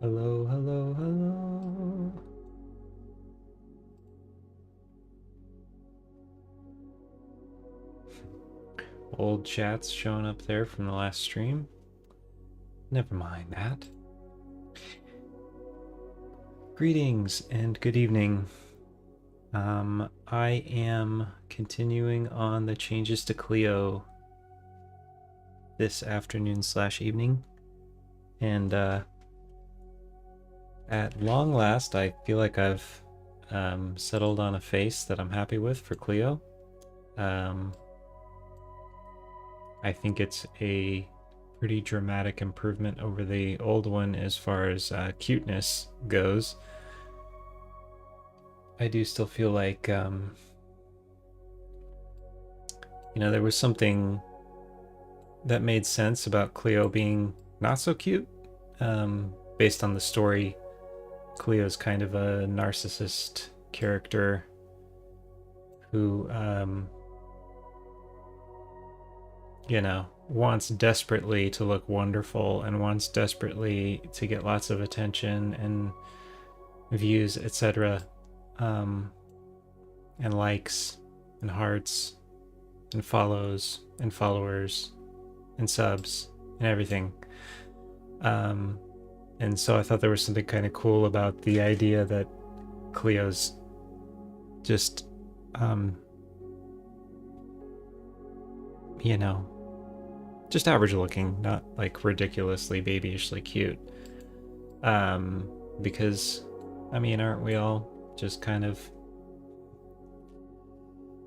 Hello, hello, hello. Old chats showing up there from the last stream. Never mind that. Greetings and good evening. I am continuing on the changes to Clio this afternoon / evening. And at long last, I feel like I've settled on a face that I'm happy with for Clio. I think it's a pretty dramatic improvement over the old one as far as cuteness goes. I do still feel like, there was something that made sense about Clio being not so cute. Based on the story, Clio's kind of a narcissist character who, wants desperately to look wonderful and wants desperately to get lots of attention and views, etc. And likes and hearts and follows and followers and subs and everything. And so I thought there was something kind of cool about the idea that Clio's just, just average looking, not like ridiculously babyishly cute. Because, aren't we all just kind of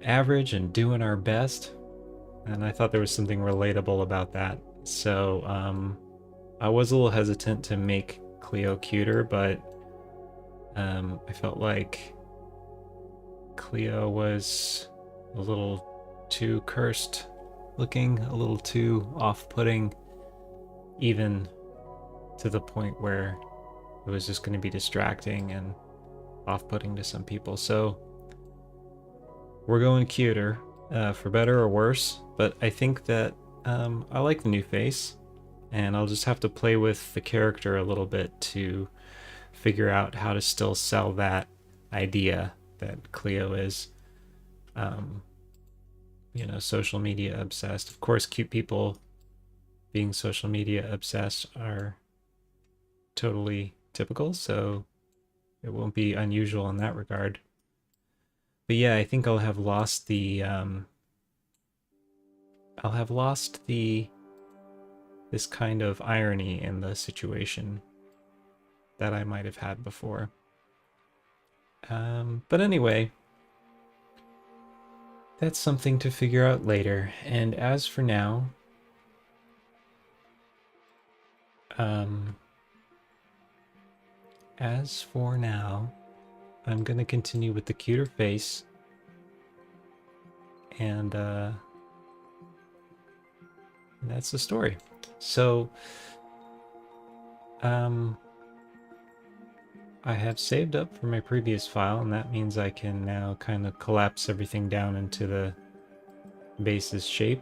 average and doing our best? And I thought there was something relatable about that. So, I was a little hesitant to make Clio cuter, but I felt like Clio was a little too cursed looking, a little too off-putting, even to the point where it was just going to be distracting and off-putting to some people. So we're going cuter, for better or worse, but I think that I like the new face, and I'll just have to play with the character a little bit to figure out how to still sell that idea that Clio is, social media obsessed. Of course, cute people being social media obsessed are totally typical, so it won't be unusual in that regard. But yeah, I think I'll have lost the this kind of irony in the situation that I might have had before. But anyway, that's something to figure out later. And as for now, I'm going to continue with the cuter face, and that's the story. So, I have saved up for my previous file, and that means I can now kind of collapse everything down into the base's shape.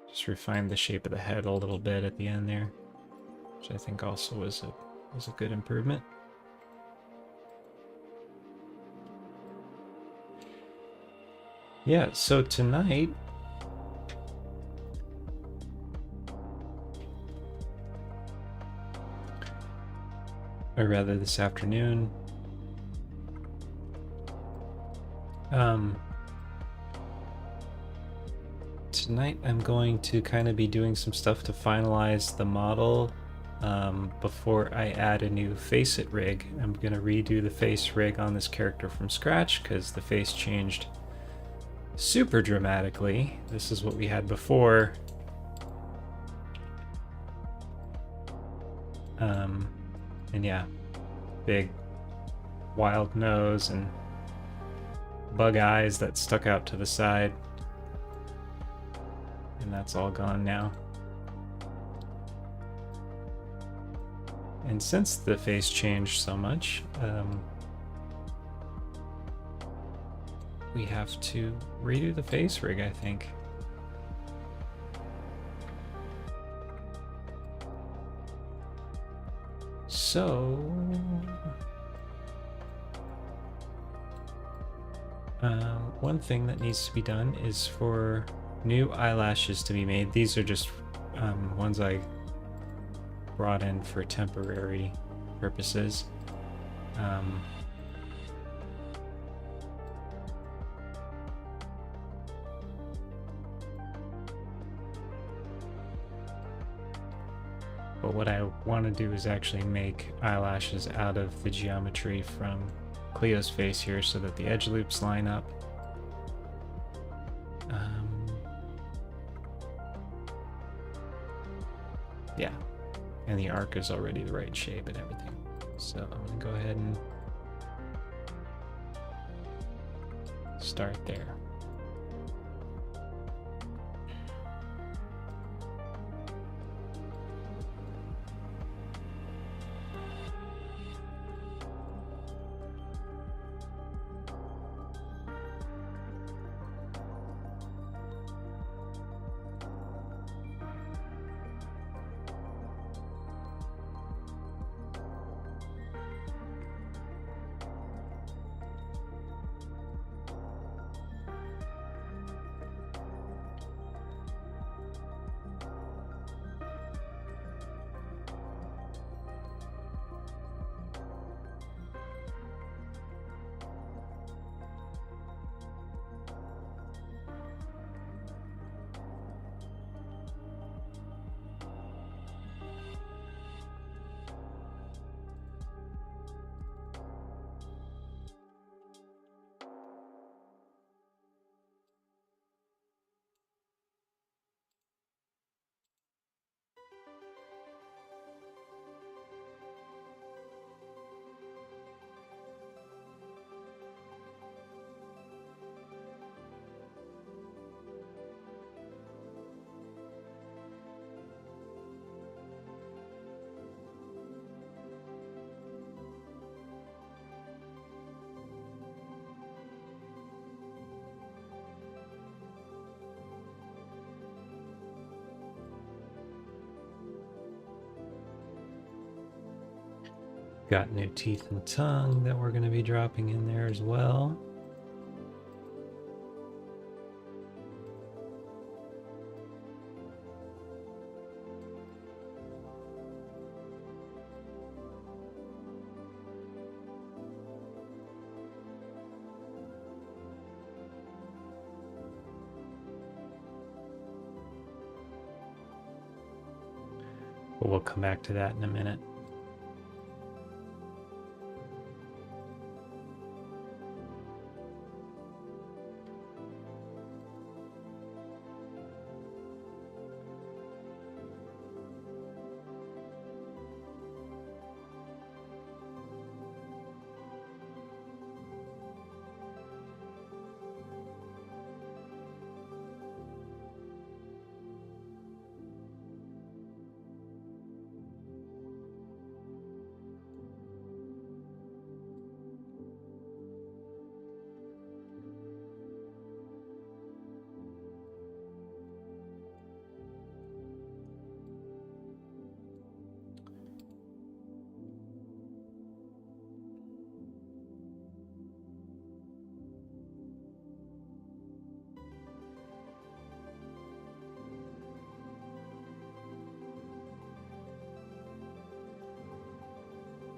Just refine the shape of the head a little bit at the end there, which I think also was a good improvement. Yeah, so tonight, or rather this afternoon, tonight I'm going to kind of be doing some stuff to finalize the model before I add a new FaceIt rig. I'm going to redo the face rig on this character from scratch because the face changed super dramatically. This is what we had before. And yeah, big wild nose and bug eyes that stuck out to the side. And that's all gone now. And since the face changed so much, we have to redo the face rig, I think. So, one thing that needs to be done is for new eyelashes to be made. These are just ones I brought in for temporary purposes. But what I want to do is actually make eyelashes out of the geometry from Clio's face here so that the edge loops line up. Yeah, and the arc is already the right shape and everything. So I'm going to go ahead and start there. Got new teeth and tongue that we're going to be dropping in there as well. But we'll come back to that in a minute.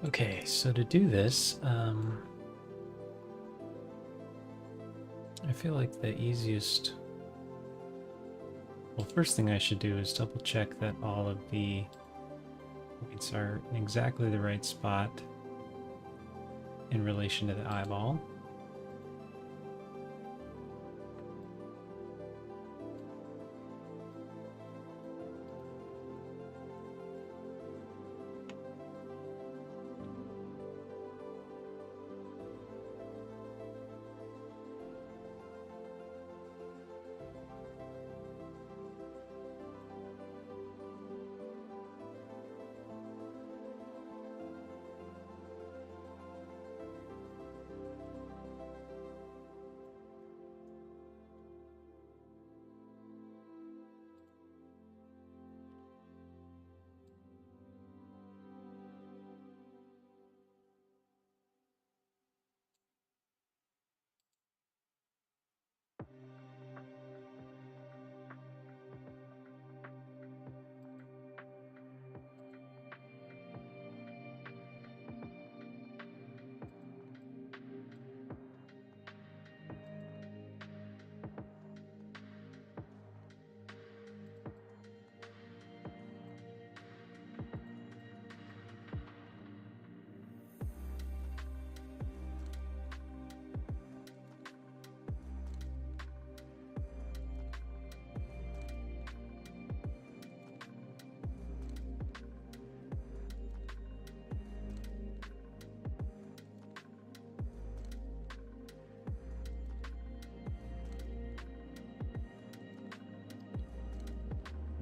Okay, so to do this, I feel like the easiest... Well, first thing I should do is double check that all of the points are in exactly the right spot in relation to the eyeball.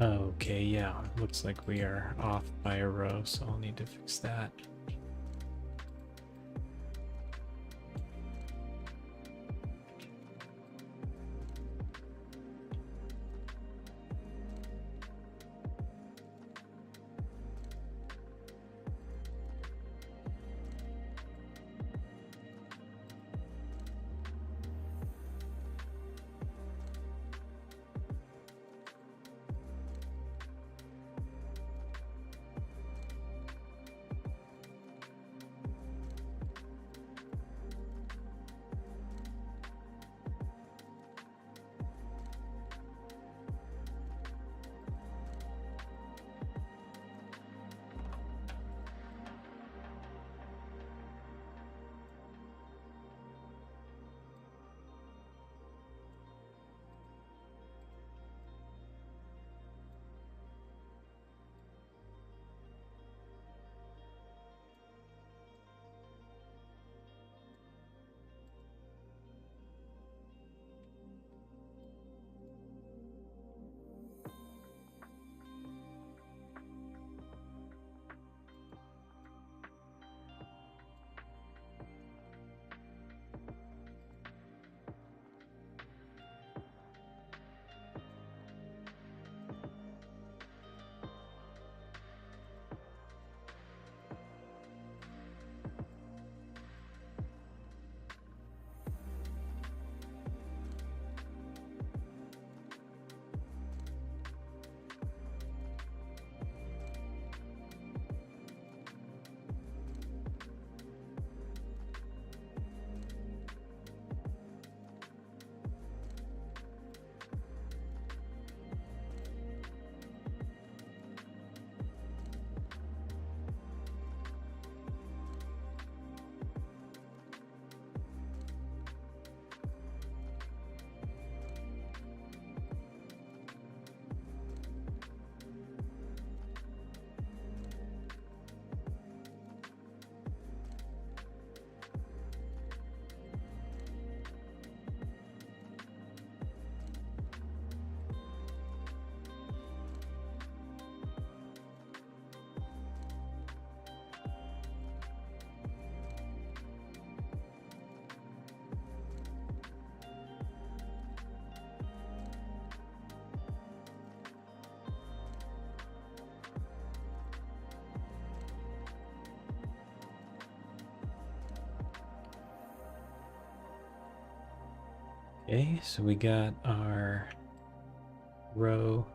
Okay, yeah, looks like we are off by a row, so I'll need to fix that. Okay, so we got our row.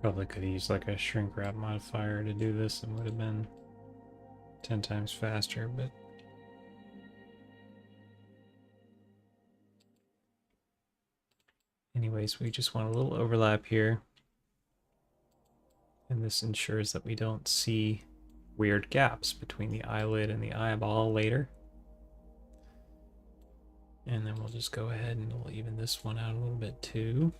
Probably could have used like a shrink wrap modifier to do this and would have been 10 times faster, but anyways, we just want a little overlap here. And this ensures that we don't see weird gaps between the eyelid and the eyeball later. And then we'll just go ahead and we'll even this one out a little bit too.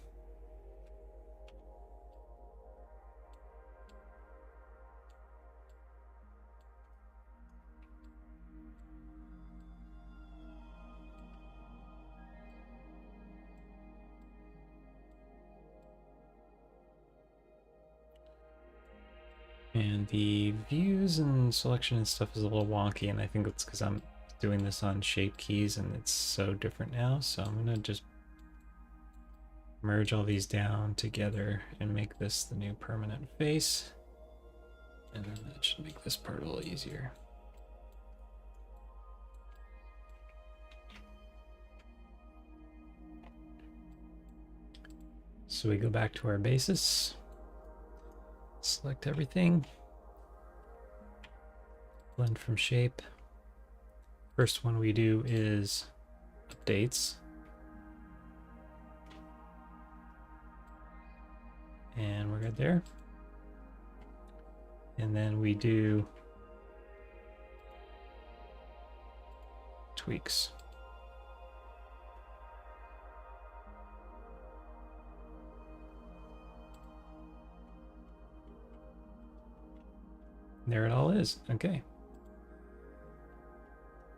And the views and selection and stuff is a little wonky, and I think it's because I'm doing this on shape keys and it's so different now. So I'm gonna just merge all these down together and make this the new permanent face. And then that should make this part a little easier. So we go back to our basis, select everything, blend from shape. First one we do is updates. And we're good there. And then we do tweaks. There it all is. Okay.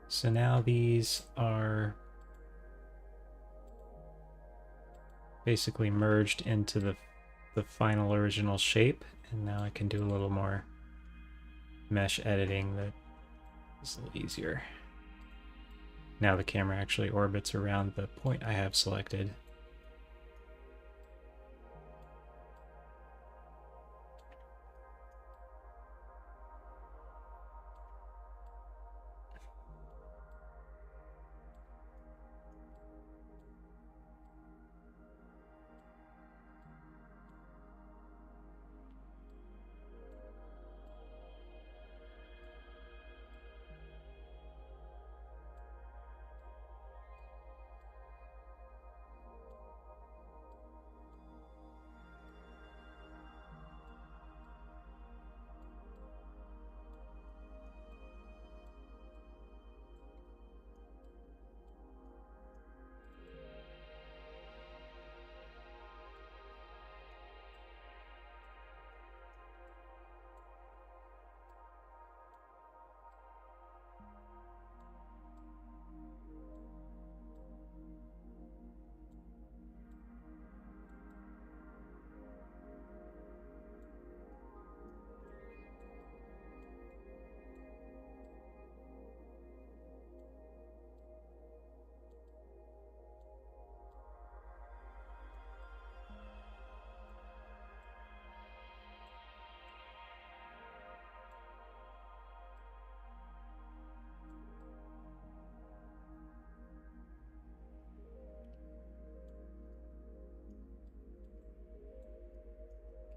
So now these are basically merged into the final original shape, and now I can do a little more mesh editing that is a little easier. Now the camera actually orbits around the point I have selected.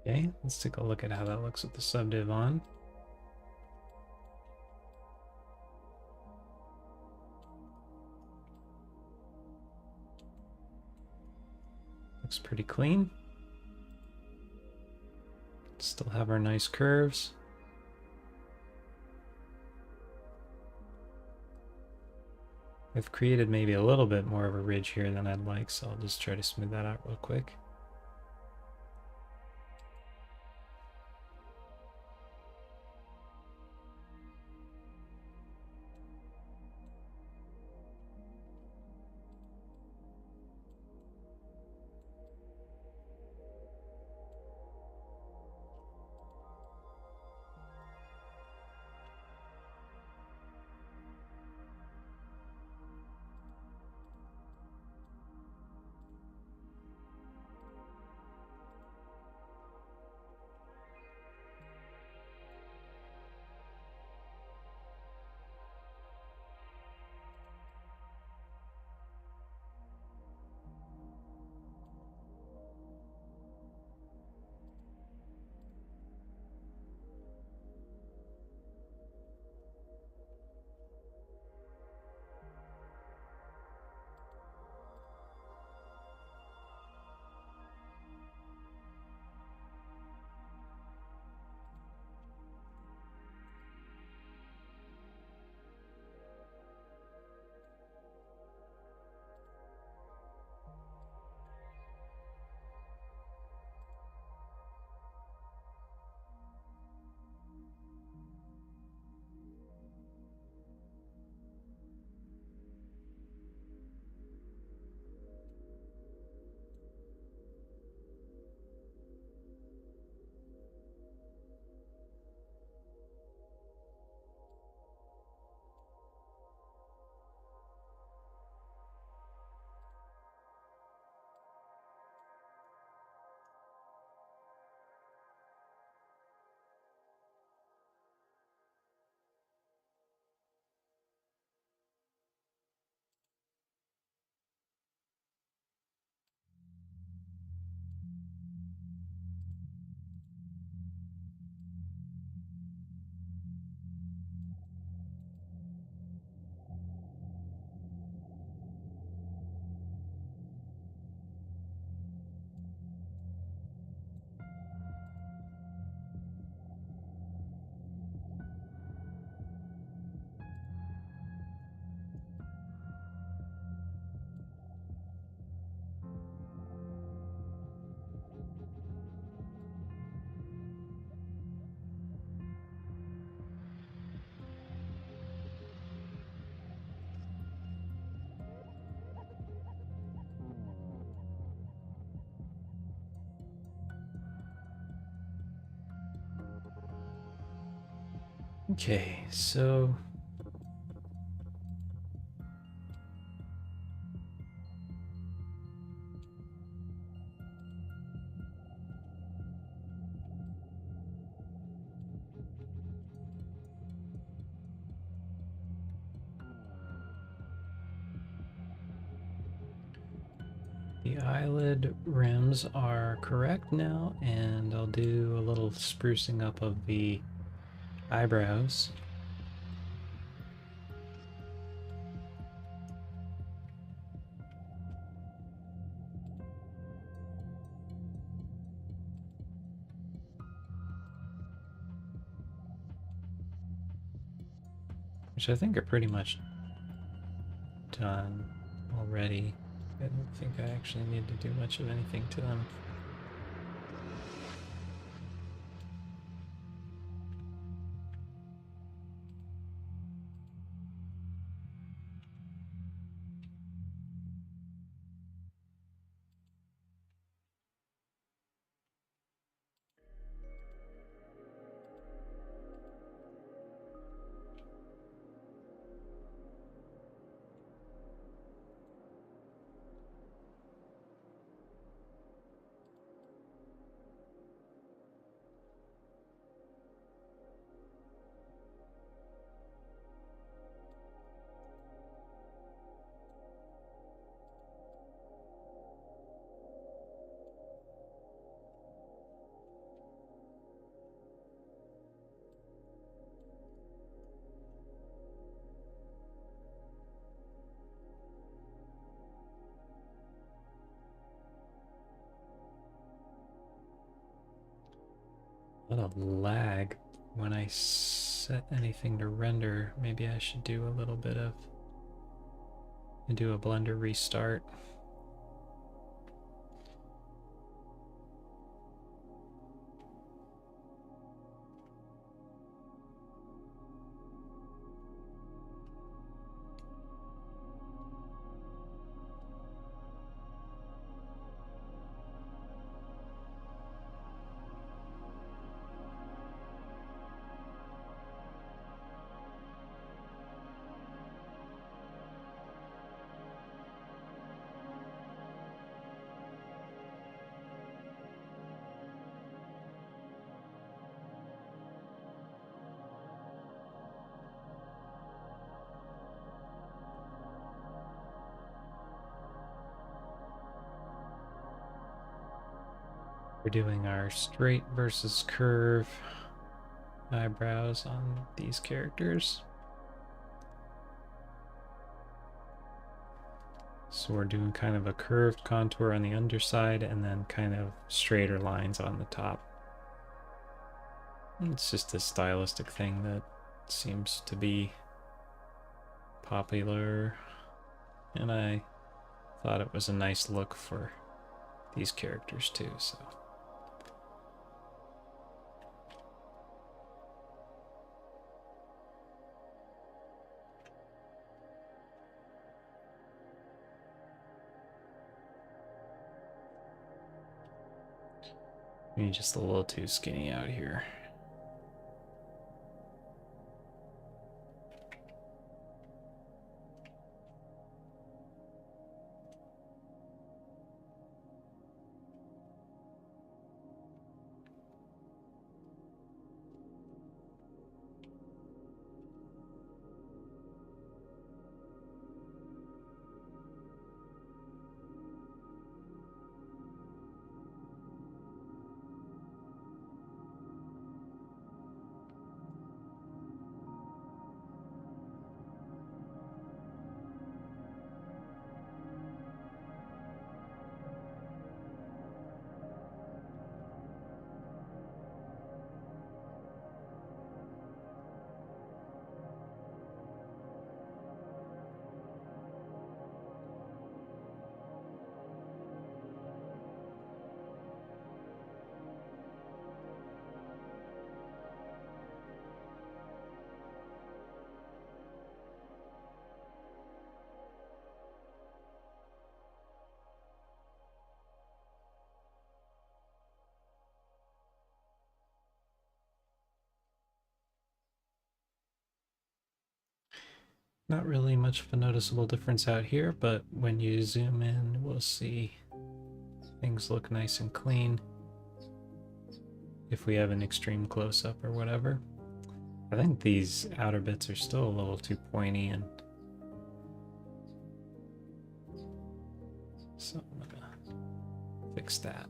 Okay, let's take a look at how that looks with the subdiv on. Looks pretty clean. Still have our nice curves. I've created maybe a little bit more of a ridge here than I'd like, so I'll just try to smooth that out real quick. Okay, so the eyelid rims are correct now, and I'll do a little sprucing up of the eyebrows. Which I think are pretty much done already. I don't think I actually need to do much of anything to them. A lot of lag when I set anything to render. Maybe I should do a little bit of do a Blender restart. We're doing our straight versus curve eyebrows on these characters. So we're doing kind of a curved contour on the underside and then kind of straighter lines on the top. It's just a stylistic thing that seems to be popular, and I thought it was a nice look for these characters too, so. Maybe just a little too skinny out here. Not really much of a noticeable difference out here, but when you zoom in, we'll see things look nice and clean if we have an extreme close-up or whatever. I think these outer bits are still a little too pointy, and so I'm gonna fix that.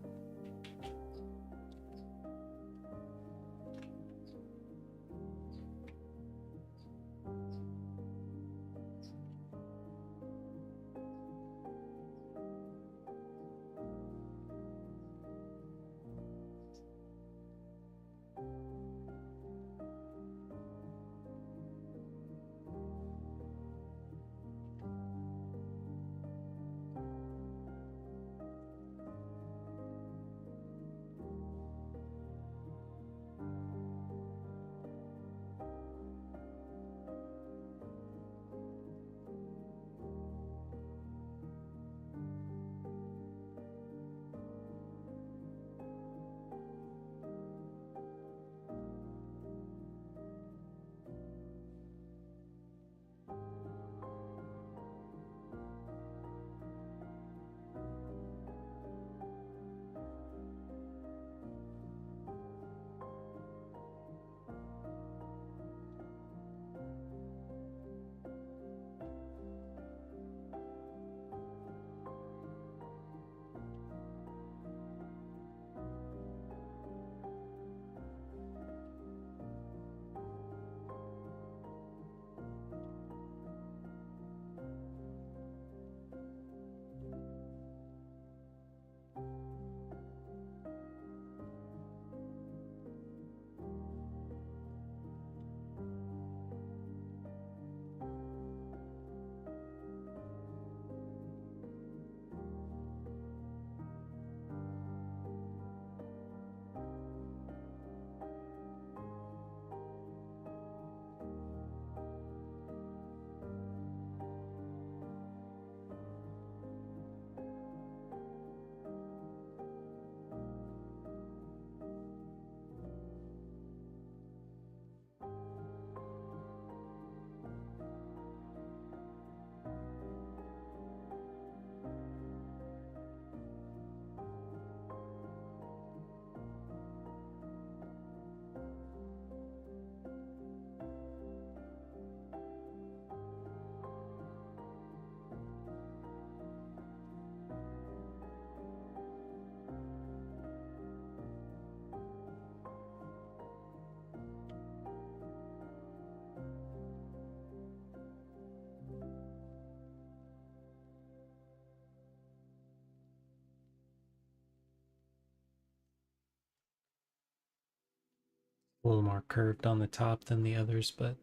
A little more curved on the top than the others, but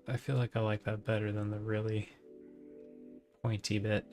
I feel like I like that better than the really pointy bit.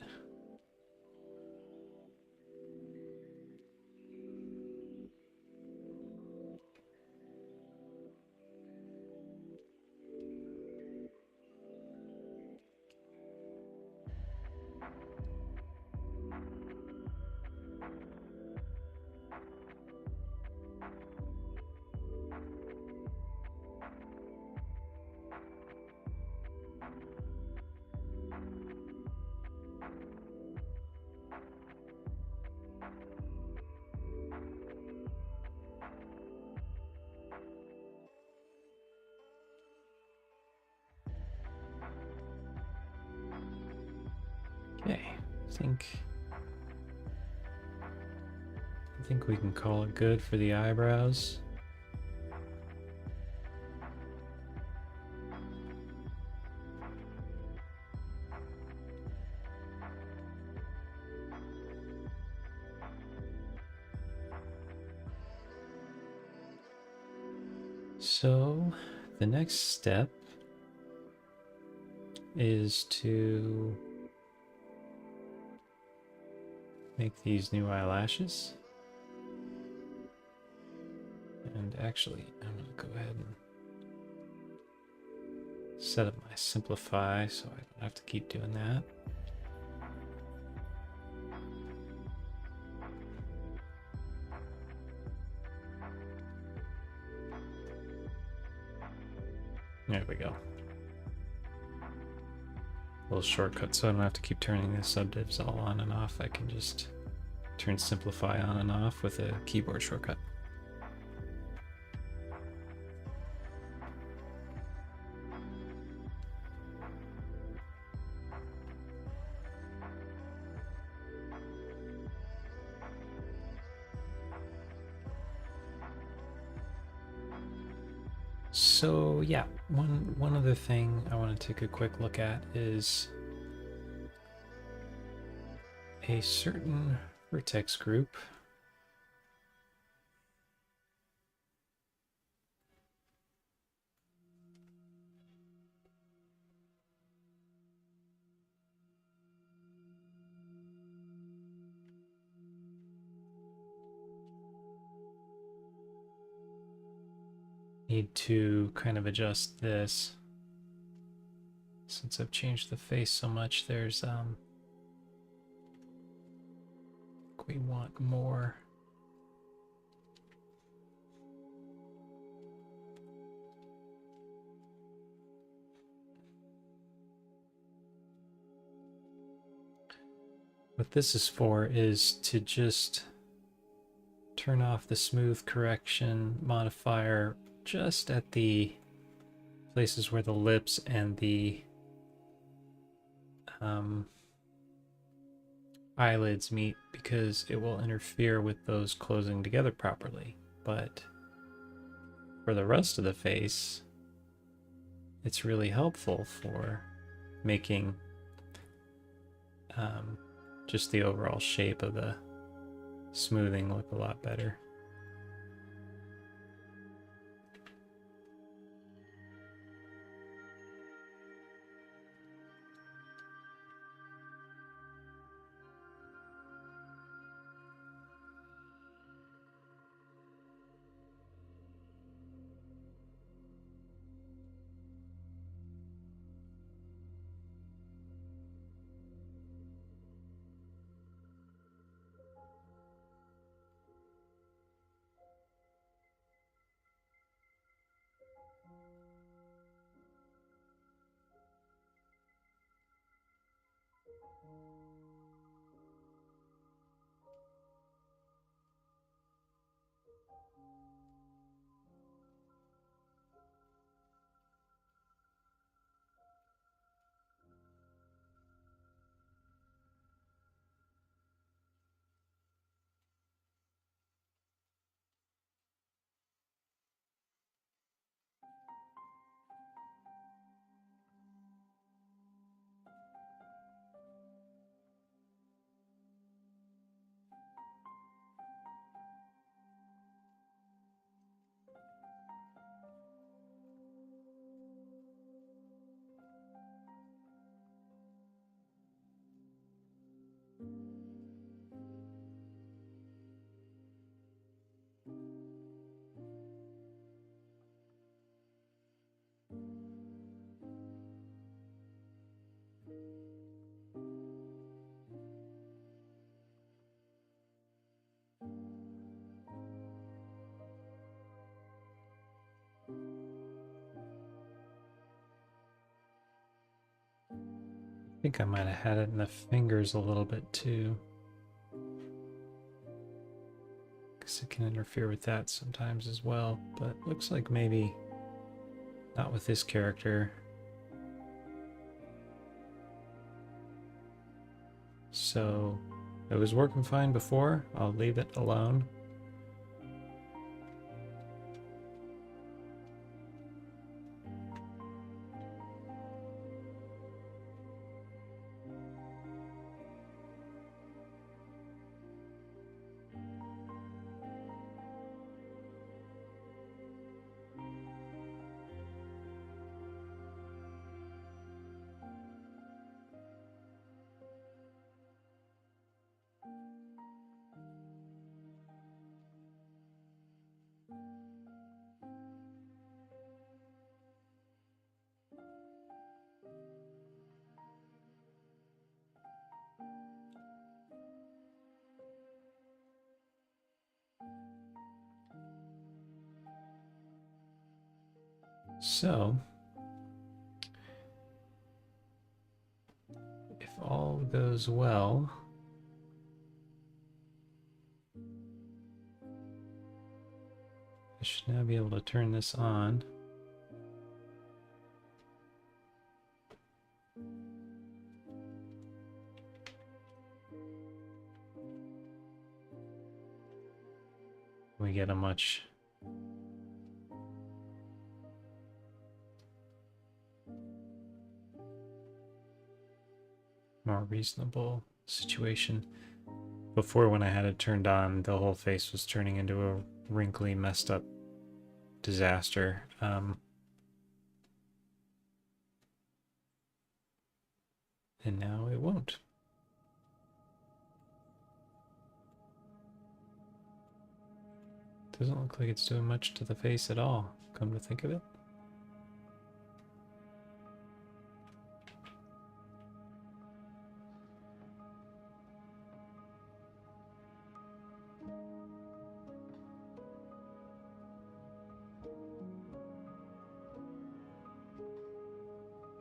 Okay, I think we can call it good for the eyebrows. So the next step is to make these new eyelashes. And actually, I'm going to go ahead and set up my simplify so I don't have to keep doing that. There we go. little shortcut so I don't have to keep turning the subdivs all on and off. I can just turn simplify on and off with a keyboard shortcut. So yeah, one other thing I want to take a quick look at is a certain vertex group. Need to kind of adjust this since I've changed the face so much. There's we want more. What this is for is to just turn off the smooth correction modifier just at the places where the lips and the eyelids meet, because it will interfere with those closing together properly. But for the rest of the face, it's really helpful for making just the overall shape of the smoothing look a lot better. I think I might have had it in the fingers a little bit too, because it can interfere with that sometimes as well, but looks like maybe not with this character. So it was working fine before. I'll leave it alone. So all goes well, I should now be able to turn this on. We get a much more reasonable situation. Before, when I had it turned on, the whole face was turning into a wrinkly, messed up disaster. And now it won't. Doesn't look like it's doing much to the face at all, come to think of it.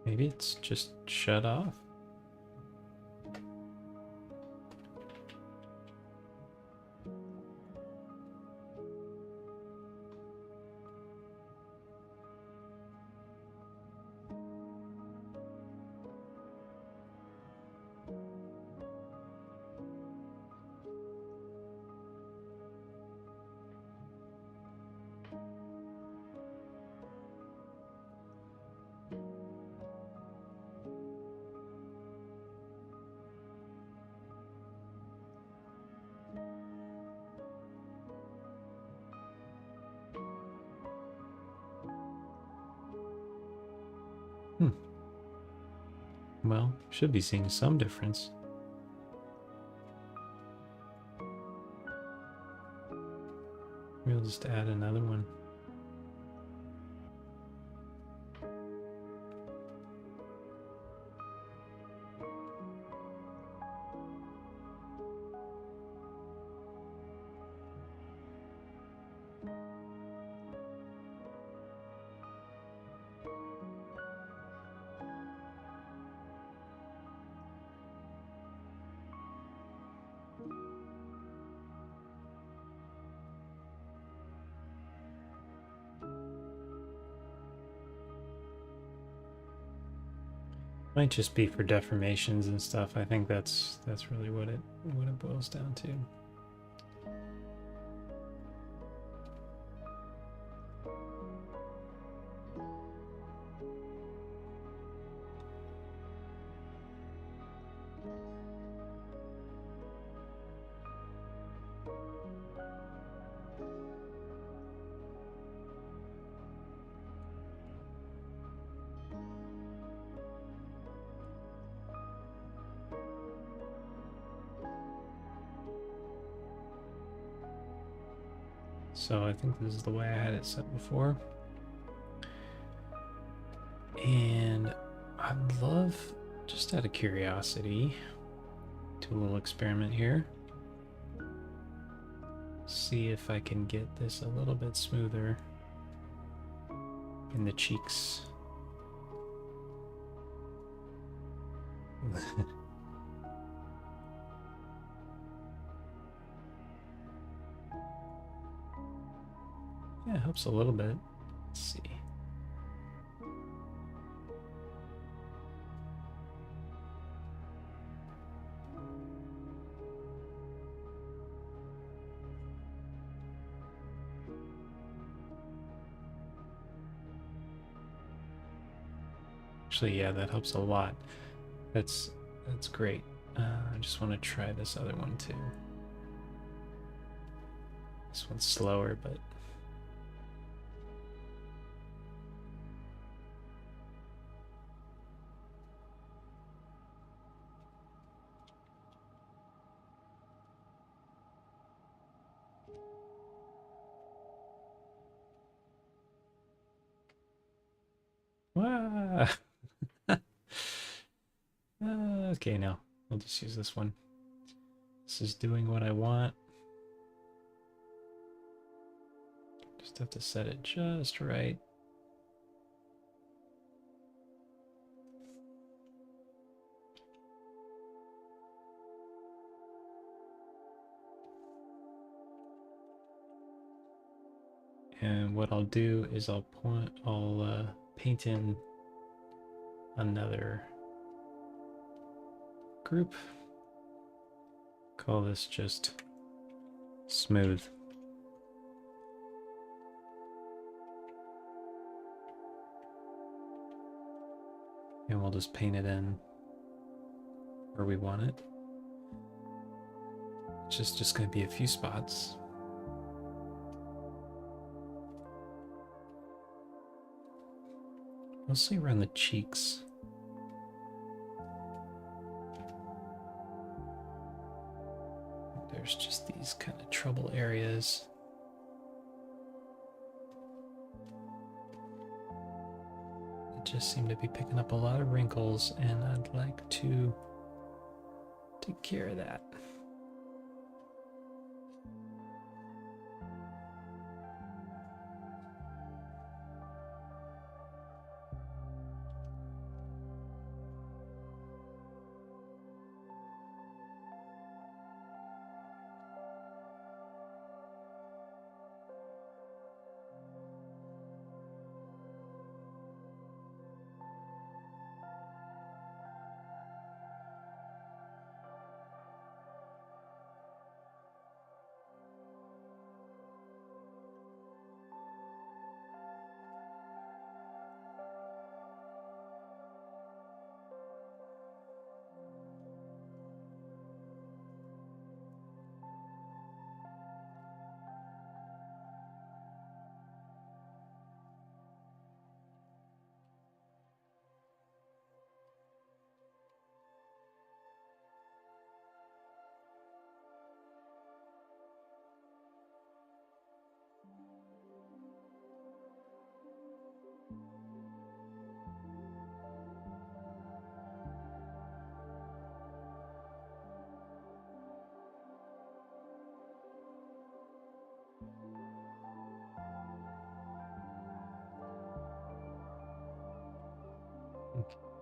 Maybe it's just shut off. Well, should be seeing some difference. We'll just add another one. Might just be for deformations and stuff. I think that's really what it boils down to. So I think this is the way I had it set before. And I'd love, just out of curiosity, do a little experiment here. See if I can get this a little bit smoother in the cheeks. Yeah, it helps a little bit. Let's see. Actually, yeah, that helps a lot. That's great. I just want to try this other one too. This one's slower, but wow. Okay, no, we'll just use this one. This is doing what I want. Just have to set it just right. And what I'll do is I'll paint in another group. Call this just smooth. And we'll just paint it in where we want it. It's just going to be a few spots. Mostly around the cheeks. There's just these kind of trouble areas. It just seemed to be picking up a lot of wrinkles, and I'd like to take care of that.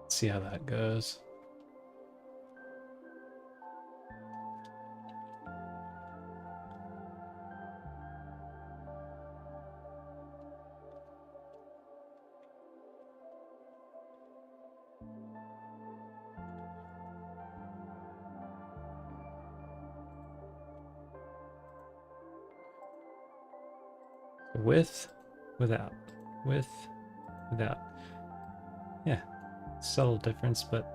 See how that goes. With, without, with, without. Yeah, subtle difference, but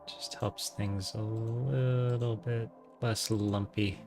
just helps things a little bit less lumpy.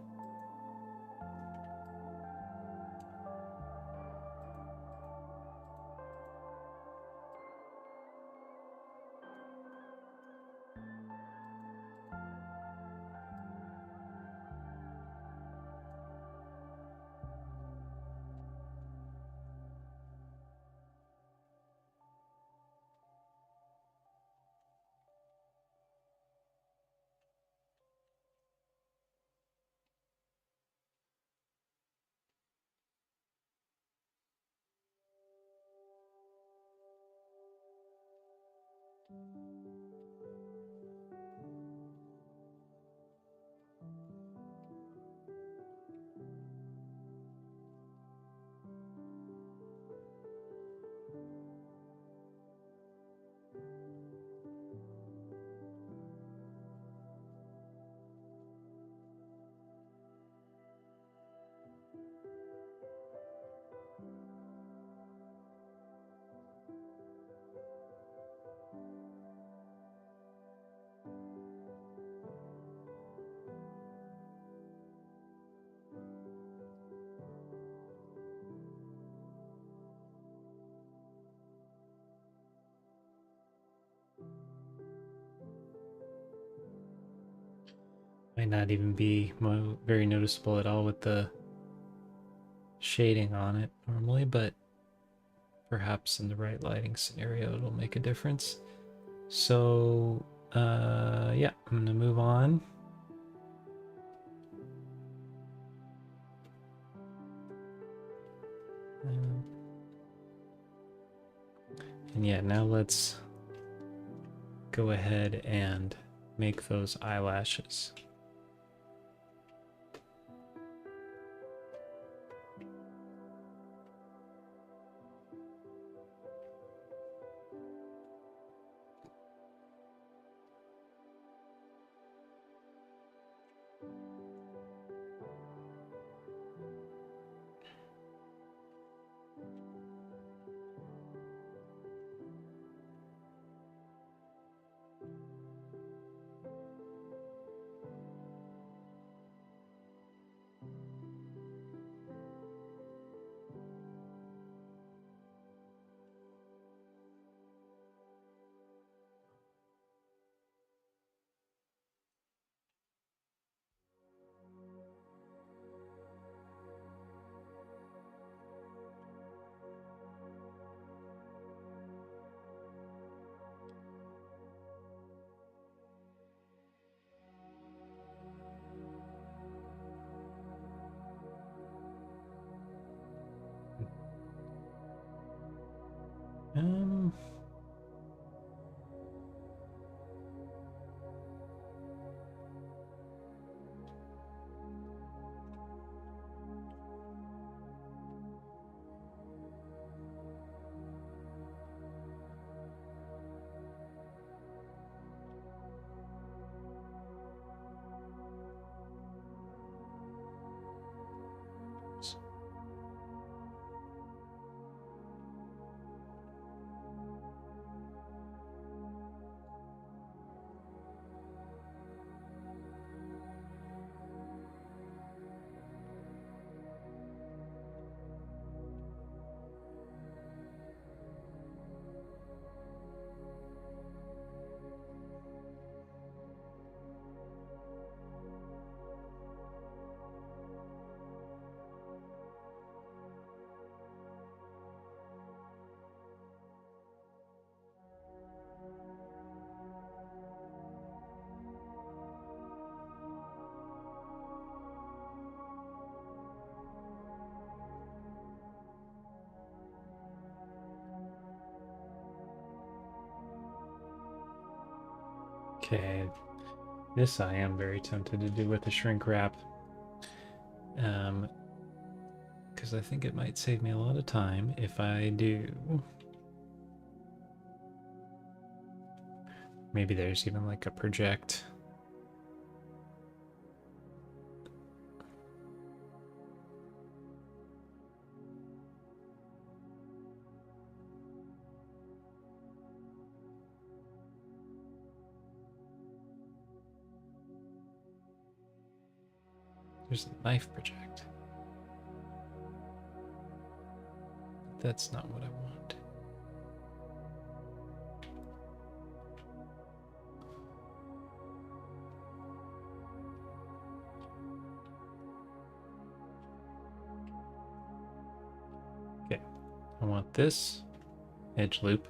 Might not even be very noticeable at all with the shading on it normally, but perhaps in the right lighting scenario it'll make a difference. So yeah, I'm gonna move on. And yeah, now let's go ahead and make those eyelashes. Okay, this I am very tempted to do with a shrink wrap. Because I think it might save me a lot of time if I do. Maybe there's even like a project. There's a knife project. That's not what I want. Okay, I want this edge loop.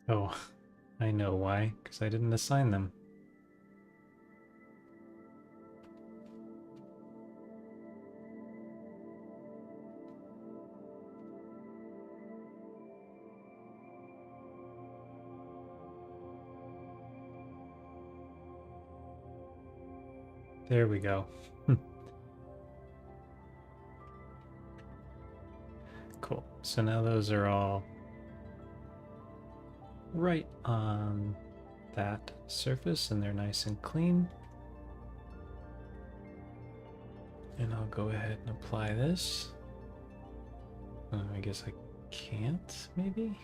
Oh, I know why, because I didn't assign them. There we go. Cool. So now those are all right on that surface and they're nice and clean. And I'll go ahead and apply this. I guess I can't, maybe?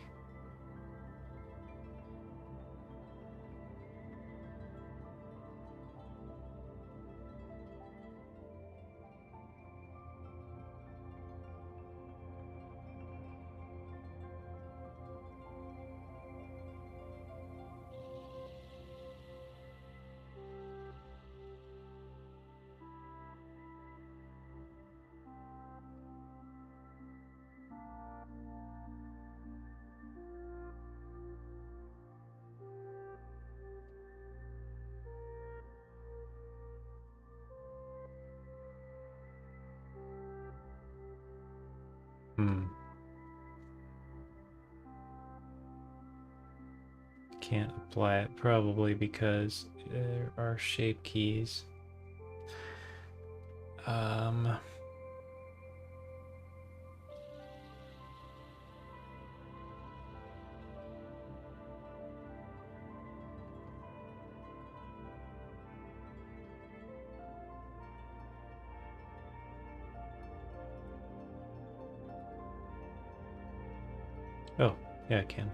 Can't apply it probably because there are shape keys. Oh, yeah, I can.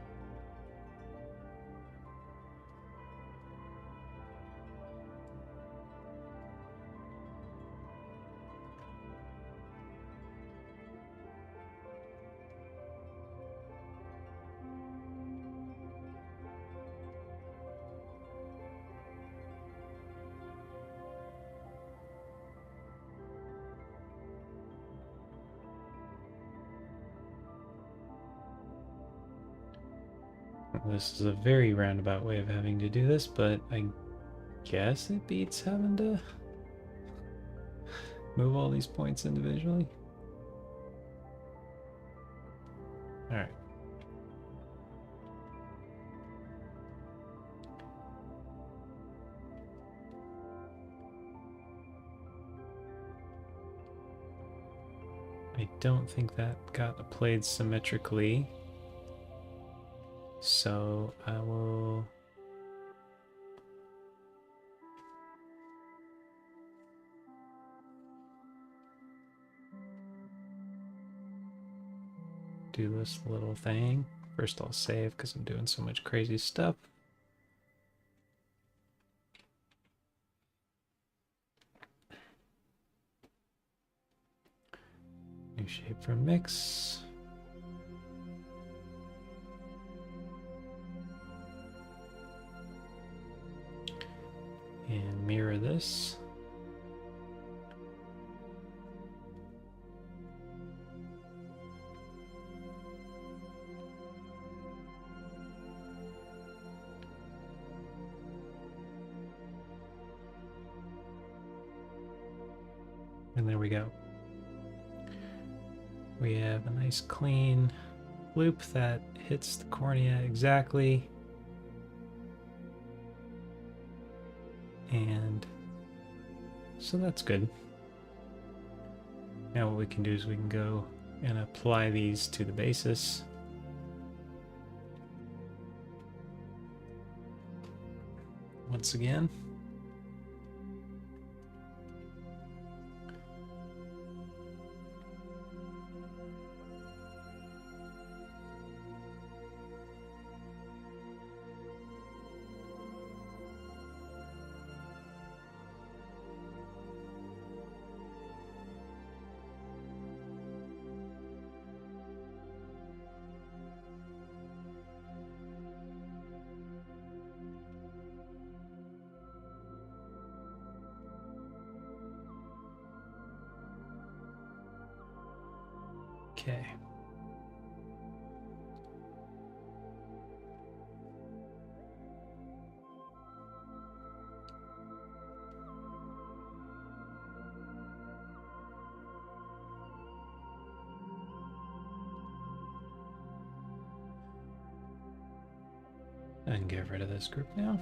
This is a very roundabout way of having to do this, but I guess it beats having to move all these points individually. All right. I don't think that got played symmetrically, so I will do this little thing. First I'll save because I'm doing so much crazy stuff. New shape from mix. And mirror this. And there we go. We have a nice clean loop that hits the cornea exactly. And so that's good. Now what we can do is we can go and apply these to the basis. Once again. Okay. And get rid of this group now.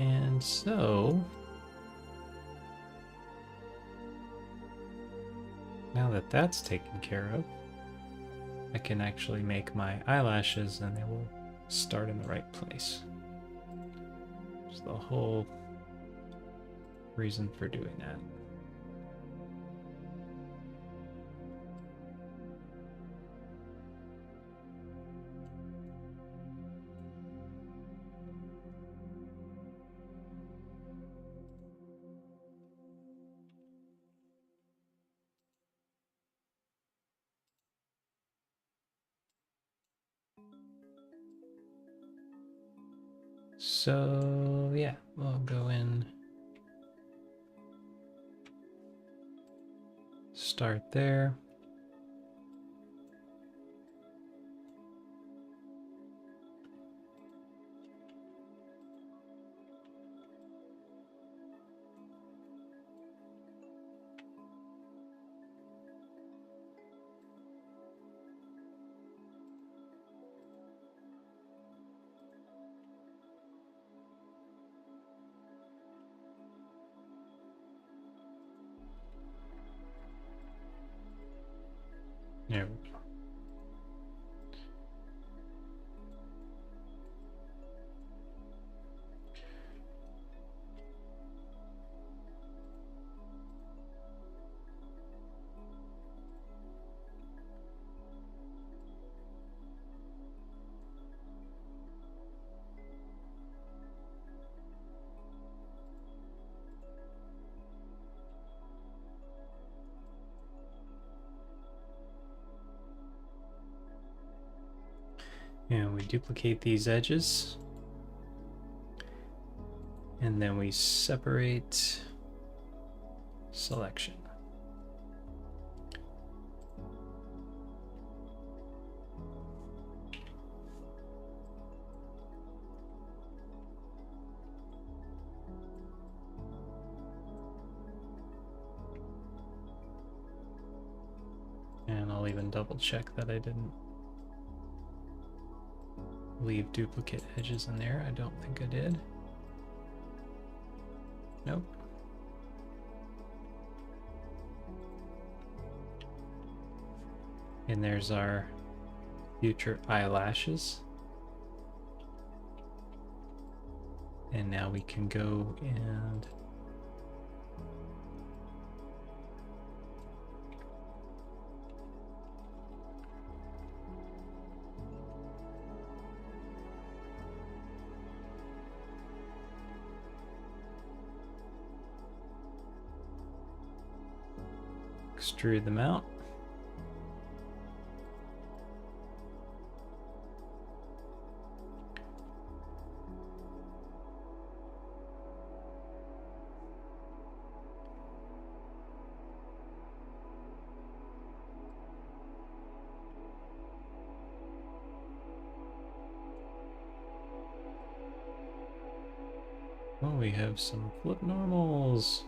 And so, now that that's taken care of, I can actually make my eyelashes and they will start in the right place. That's the whole reason for doing that. So yeah, we'll go in, start there. There we go. And we duplicate these edges. And then we separate selection. And I'll even double check that I didn't leave duplicate edges in there. I don't think I did. Nope. And there's our future eyelashes. And now we can go and extrude them out. Oh, we have some flip normals.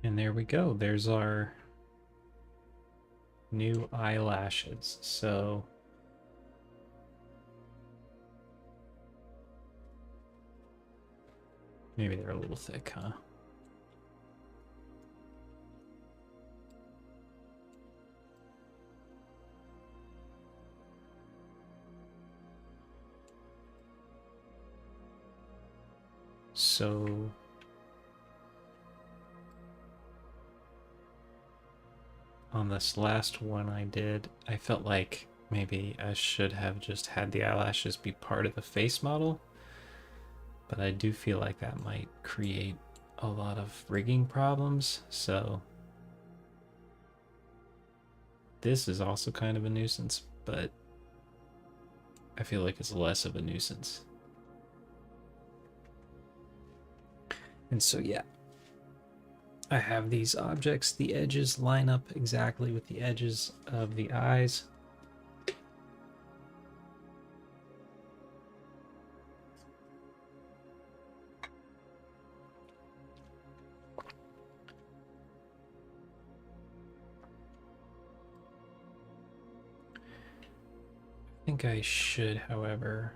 And there we go. There's our new eyelashes. So maybe they're a little thick, huh? So on this last one I did, I felt like maybe I should have just had the eyelashes be part of the face model, but I do feel like that might create a lot of rigging problems. So this is also kind of a nuisance, but I feel like it's less of a nuisance. And so yeah, I have these objects, the edges line up exactly with the edges of the eyes. I think I should, however,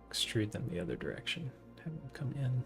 extrude them the other direction, have them come in.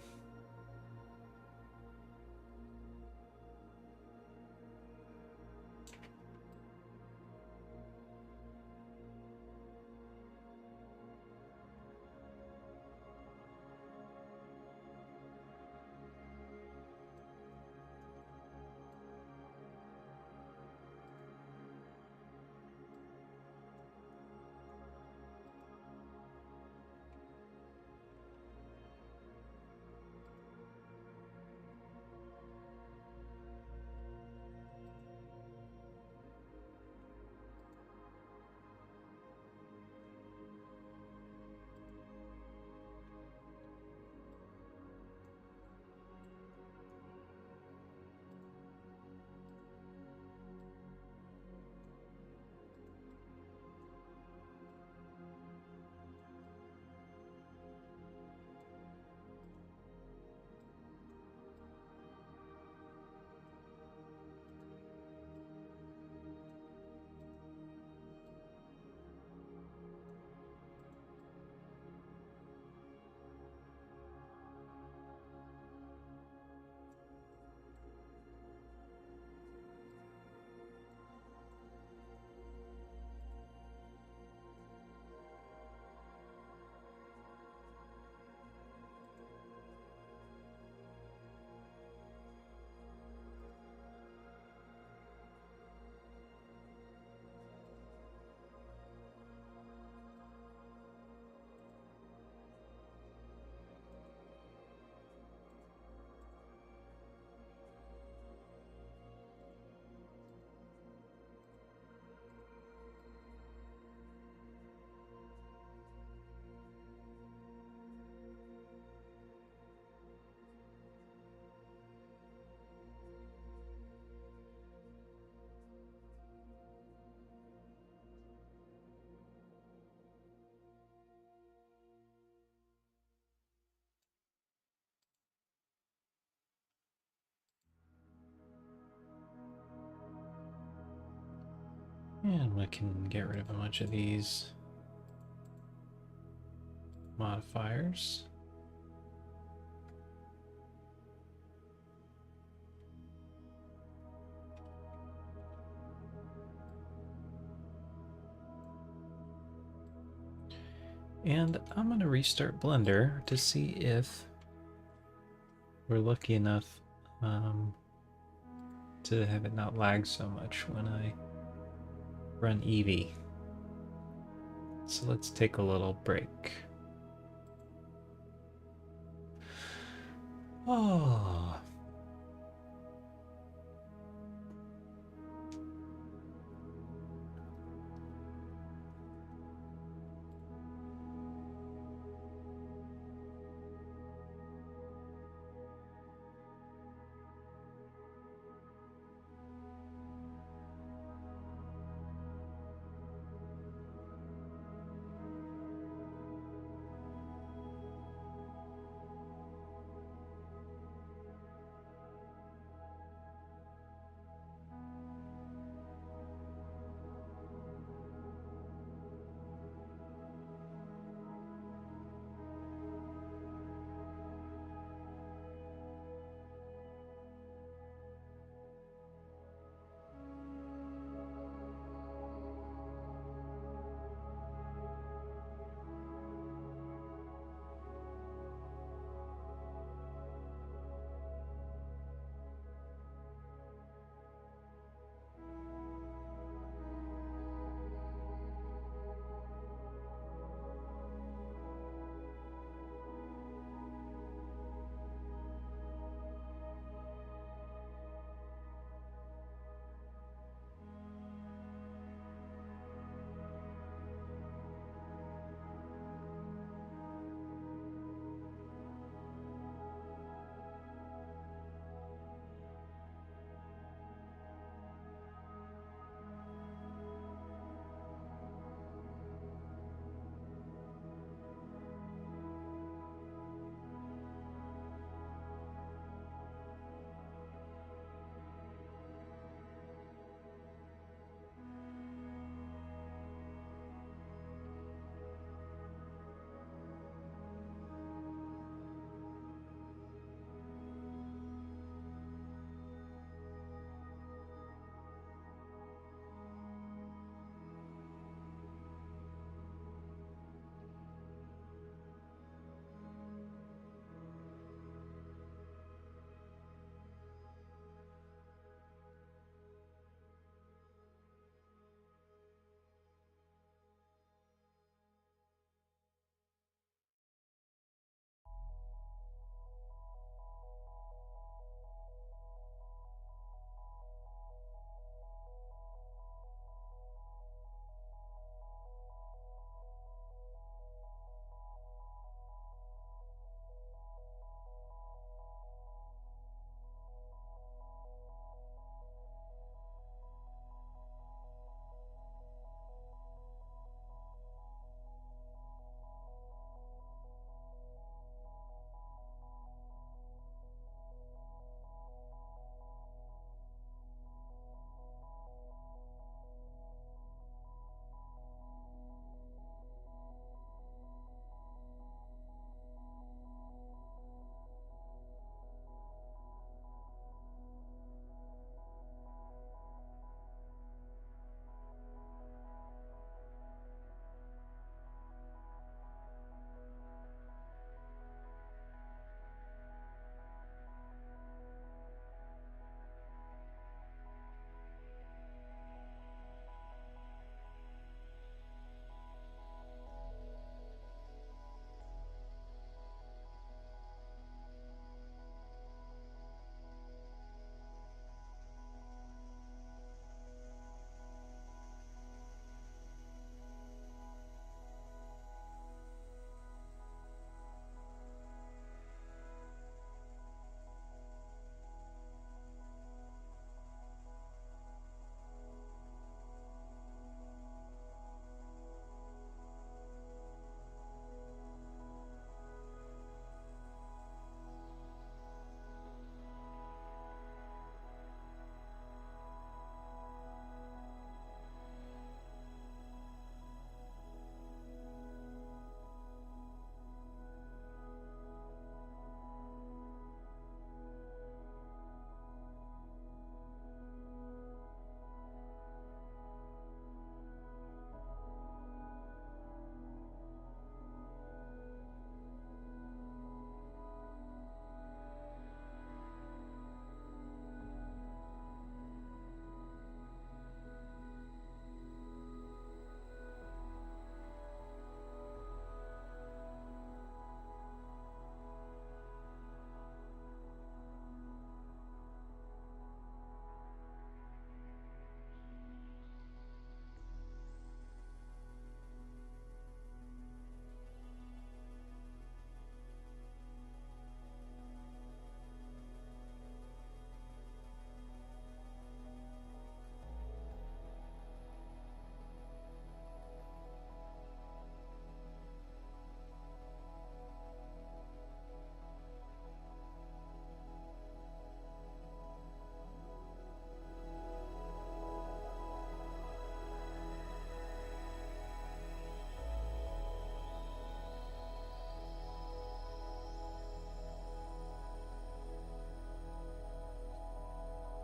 And we can get rid of a bunch of these modifiers. And I'm going to restart Blender to see if we're lucky enough to have it not lag so much when I run Eevee. So let's take a little break. Oh.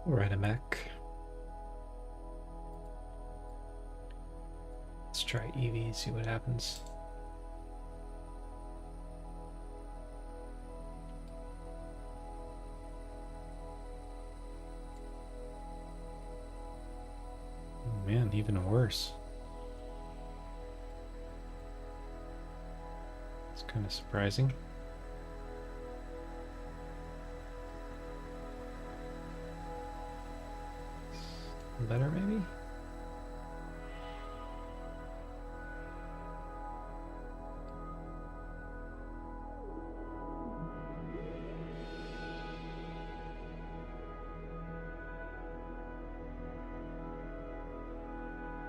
Right, I'm back. Let's try Eevee, see what happens. Oh man, even worse. It's kind of surprising. Better maybe?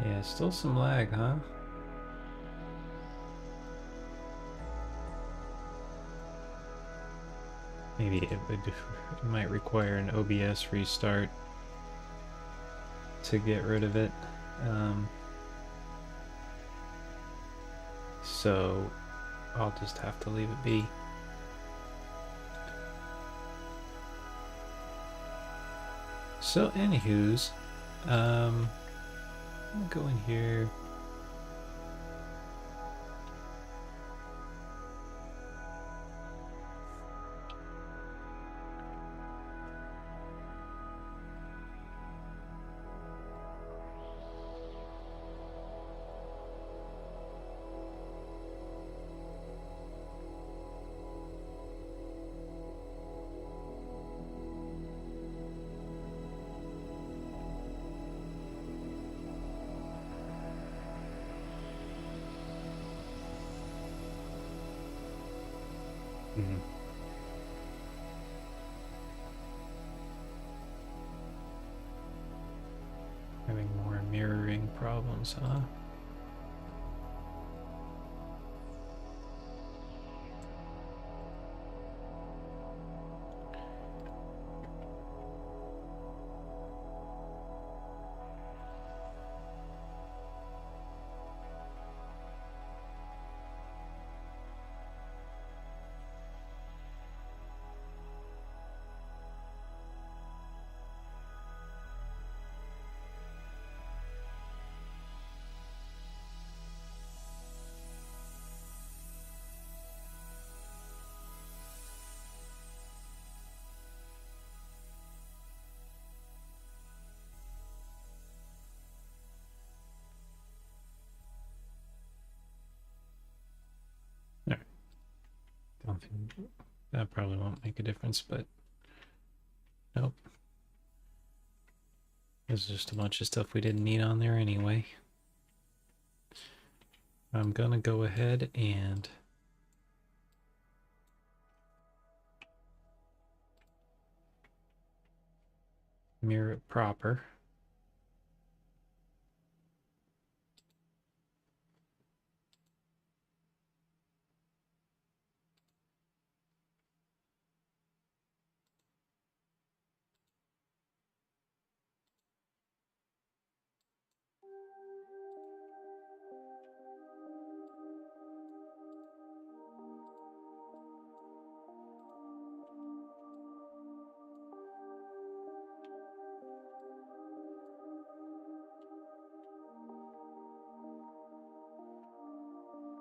Yeah, still some lag, huh? Maybe it might require an OBS restart to get rid of it. So I'll just have to leave it be. So anywho's, I'll go in here. Having more mirroring problems, huh? All right. Don't think that probably won't make a difference, but nope. There's just a bunch of stuff we didn't need on there anyway. I'm gonna go ahead and mirror it proper.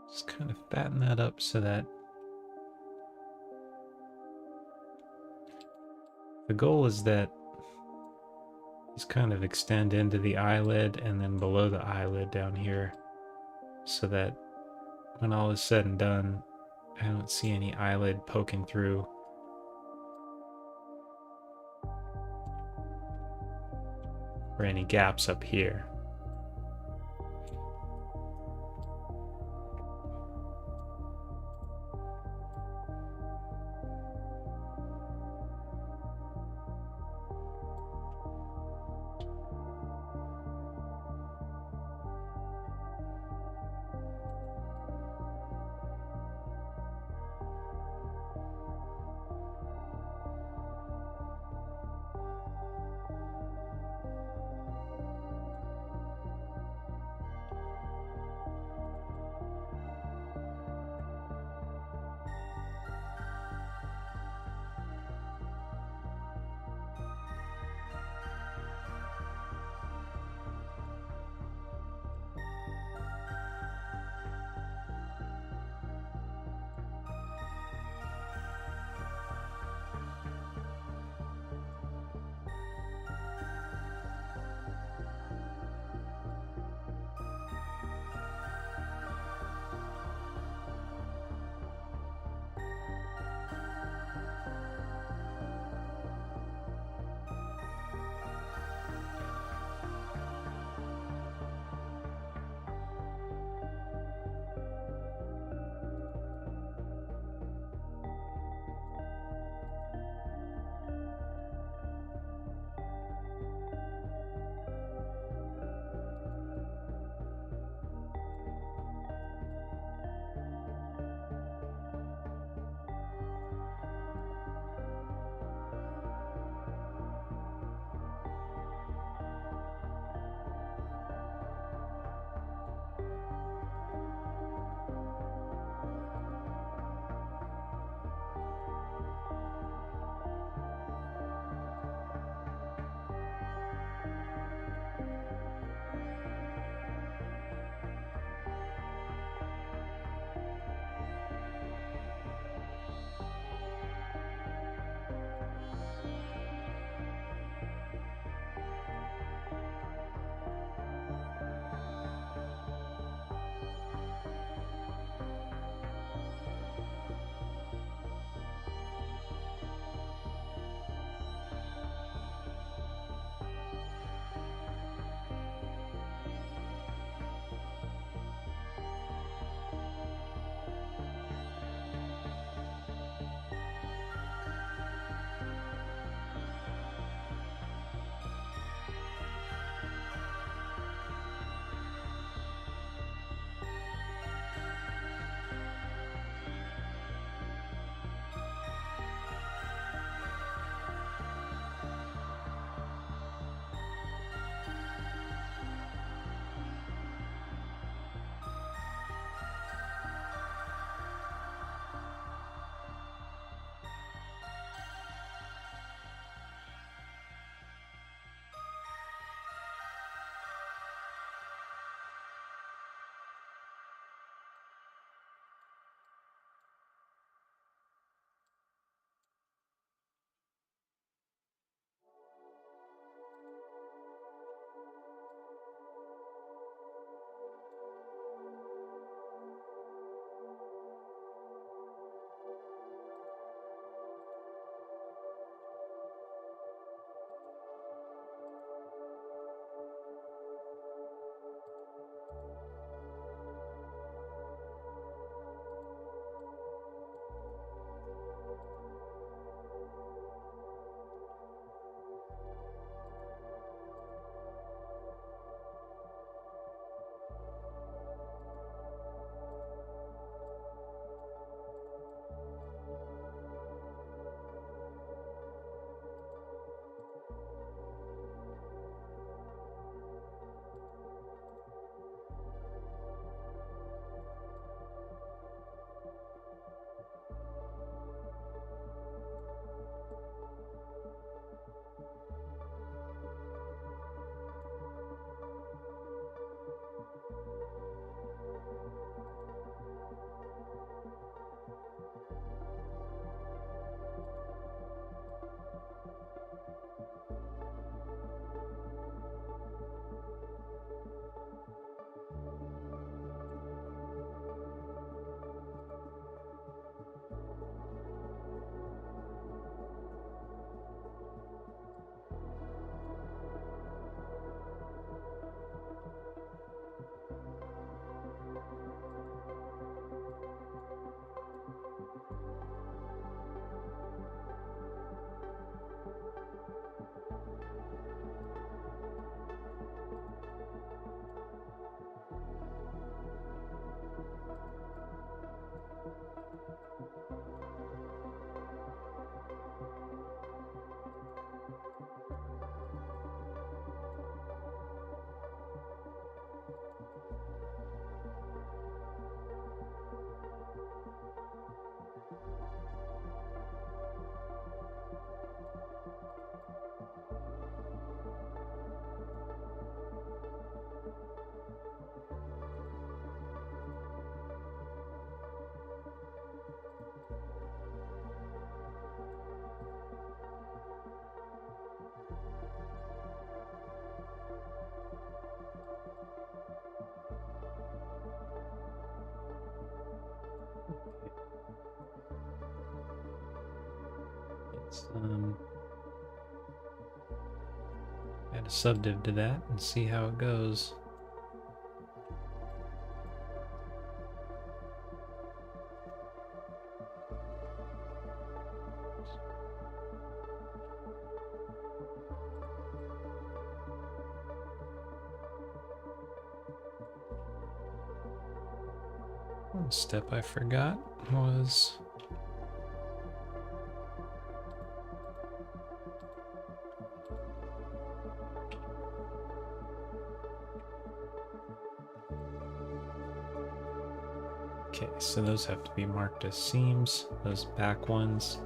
Just kind of fatten that up so that the goal is that these kind of extend into the eyelid and then below the eyelid down here, so that when all is said and done, I don't see any eyelid poking through. Or any gaps up here. Let's add a subdiv to that and see how it goes. One step I forgot was okay, so those have to be marked as seams, those back ones.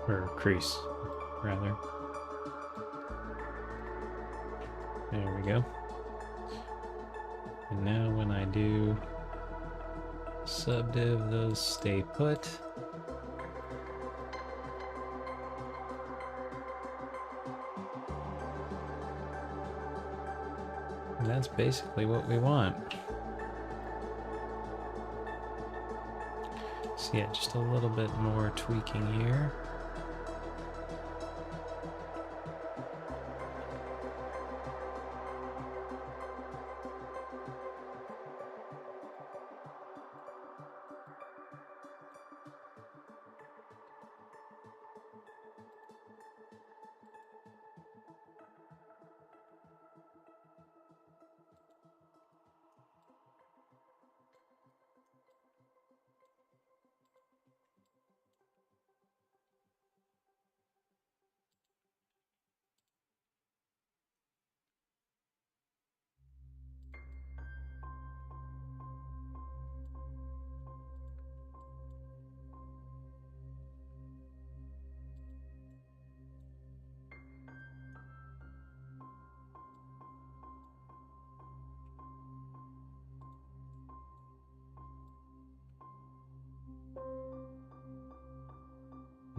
Or crease, rather. There we go. And now when I do subdiv, those stay put. And that's basically what we want. So yeah, just a little bit more tweaking here.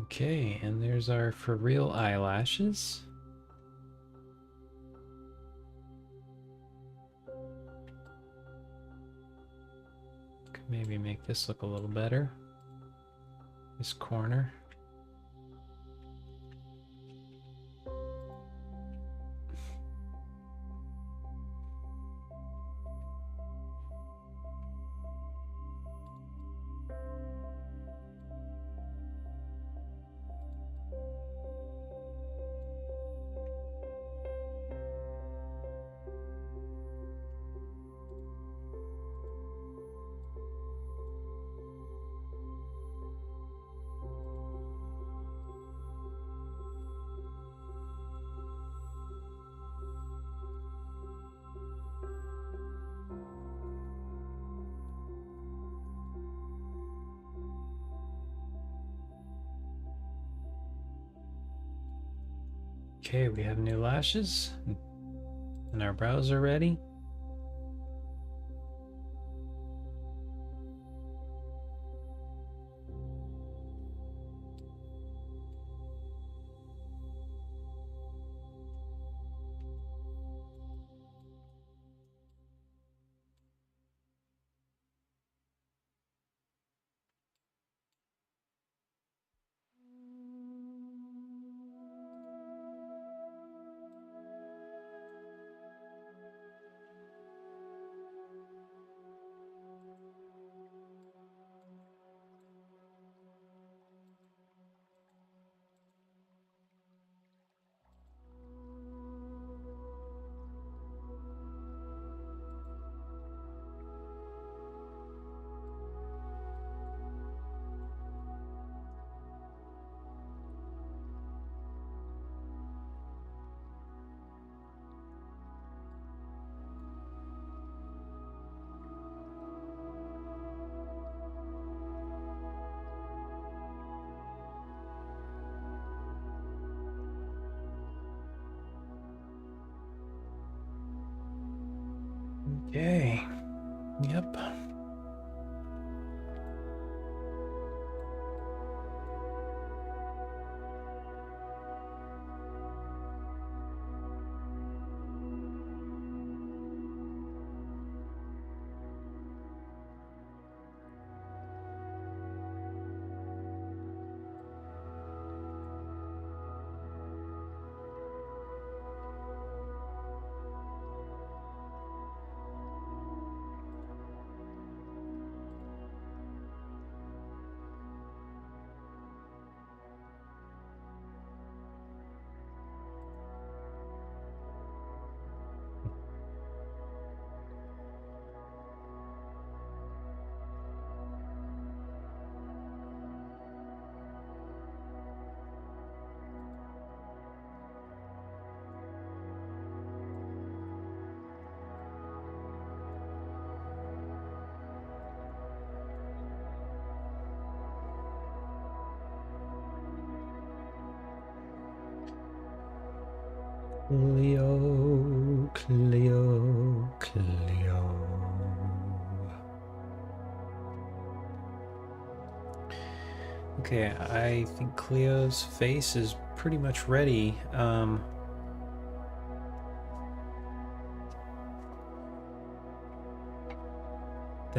Okay, and there's our for real eyelashes. Could maybe make this look a little better. This corner. Okay, we have new lashes and our brows are ready. Okay. Yep. Clio, Clio, Clio. Okay, I think Clio's face is pretty much ready. The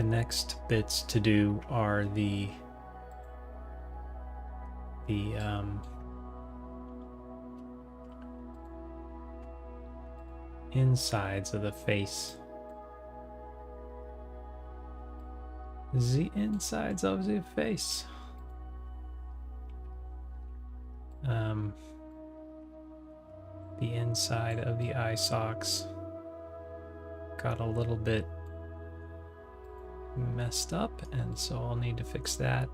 next bits to do are the insides of the face. The insides of the face. The inside of the eye sockets got a little bit messed up, and so I'll need to fix that.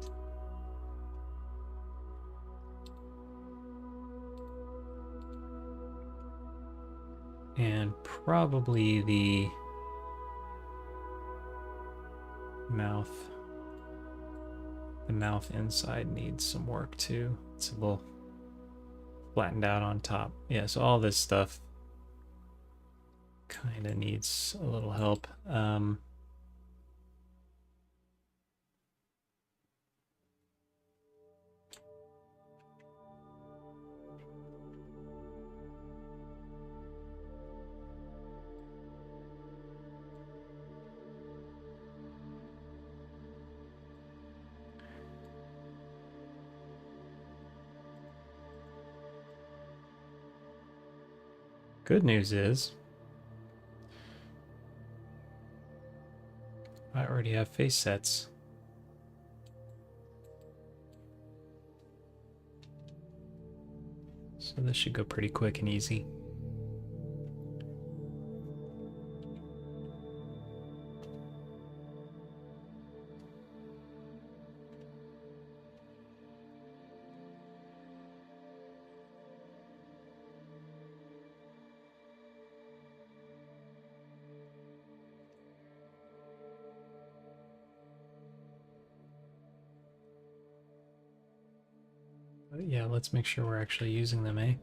And probably the mouth inside needs some work too. It's a little flattened out on top. Yeah, so all this stuff kind of needs a little help. Good news is I already have face sets. So this should go pretty quick and easy. But yeah, let's make sure we're actually using them, eh?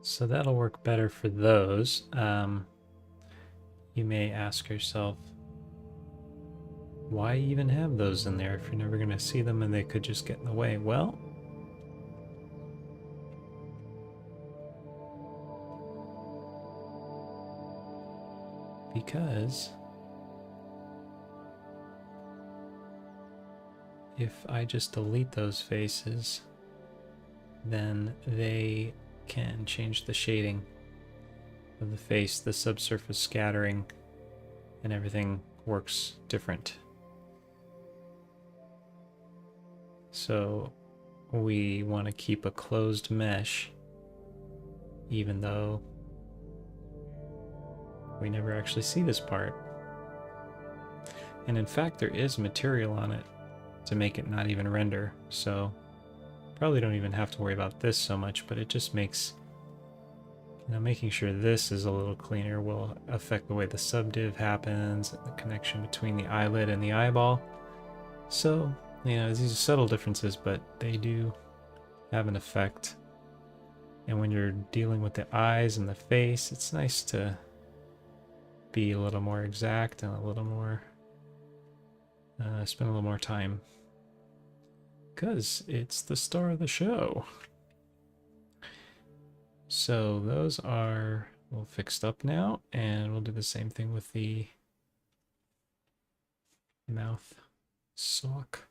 So that'll work better for those. You may ask yourself, why even have those in there if you're never going to see them and they could just get in the way? Well, because if I just delete those faces, then they can change the shading of the face, the subsurface scattering, and everything works different. So we want to keep a closed mesh, even though we never actually see this part. And in fact, there is material on it to make it not even render, so probably don't even have to worry about this so much, but it just makes, you know, making sure this is a little cleaner will affect the way the subdiv happens, the connection between the eyelid and the eyeball. So, you know, these are subtle differences, but they do have an effect. And when you're dealing with the eyes and the face, it's nice to be a little more exact and a little more, spend a little more time, because it's the star of the show. So those are all fixed up now, and we'll do the same thing with the mouth sock.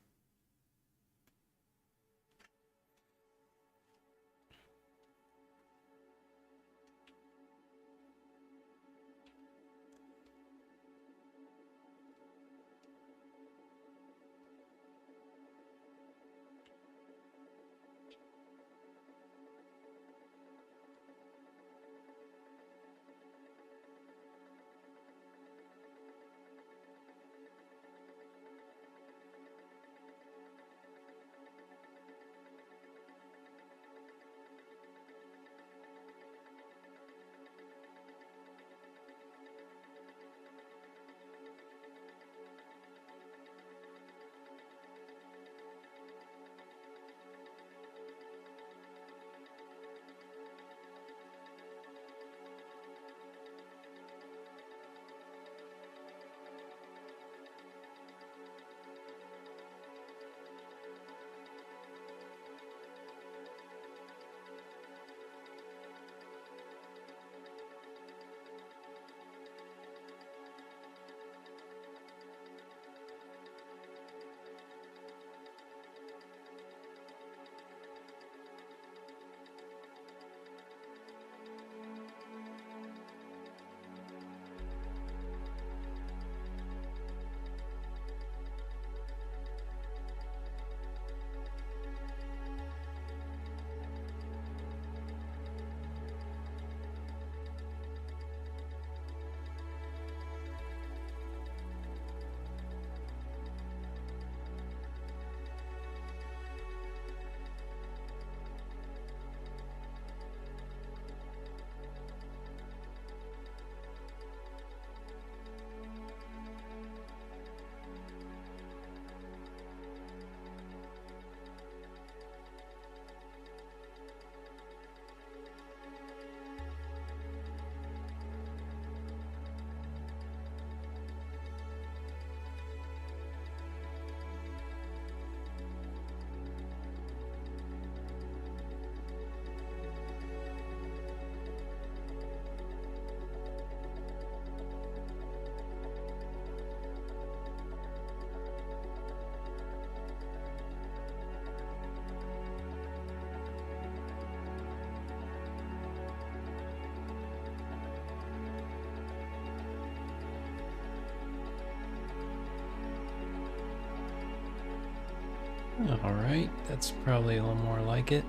All right, that's probably a little more like it.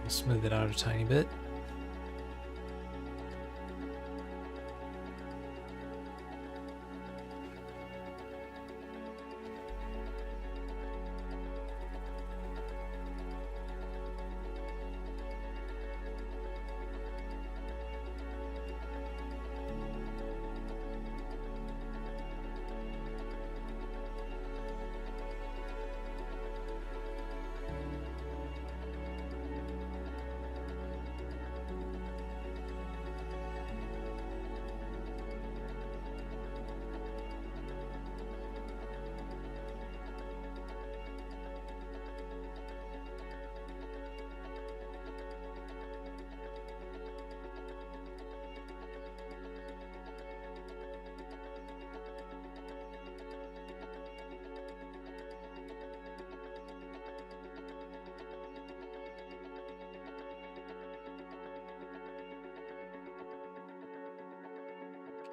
I'll smooth it out a tiny bit.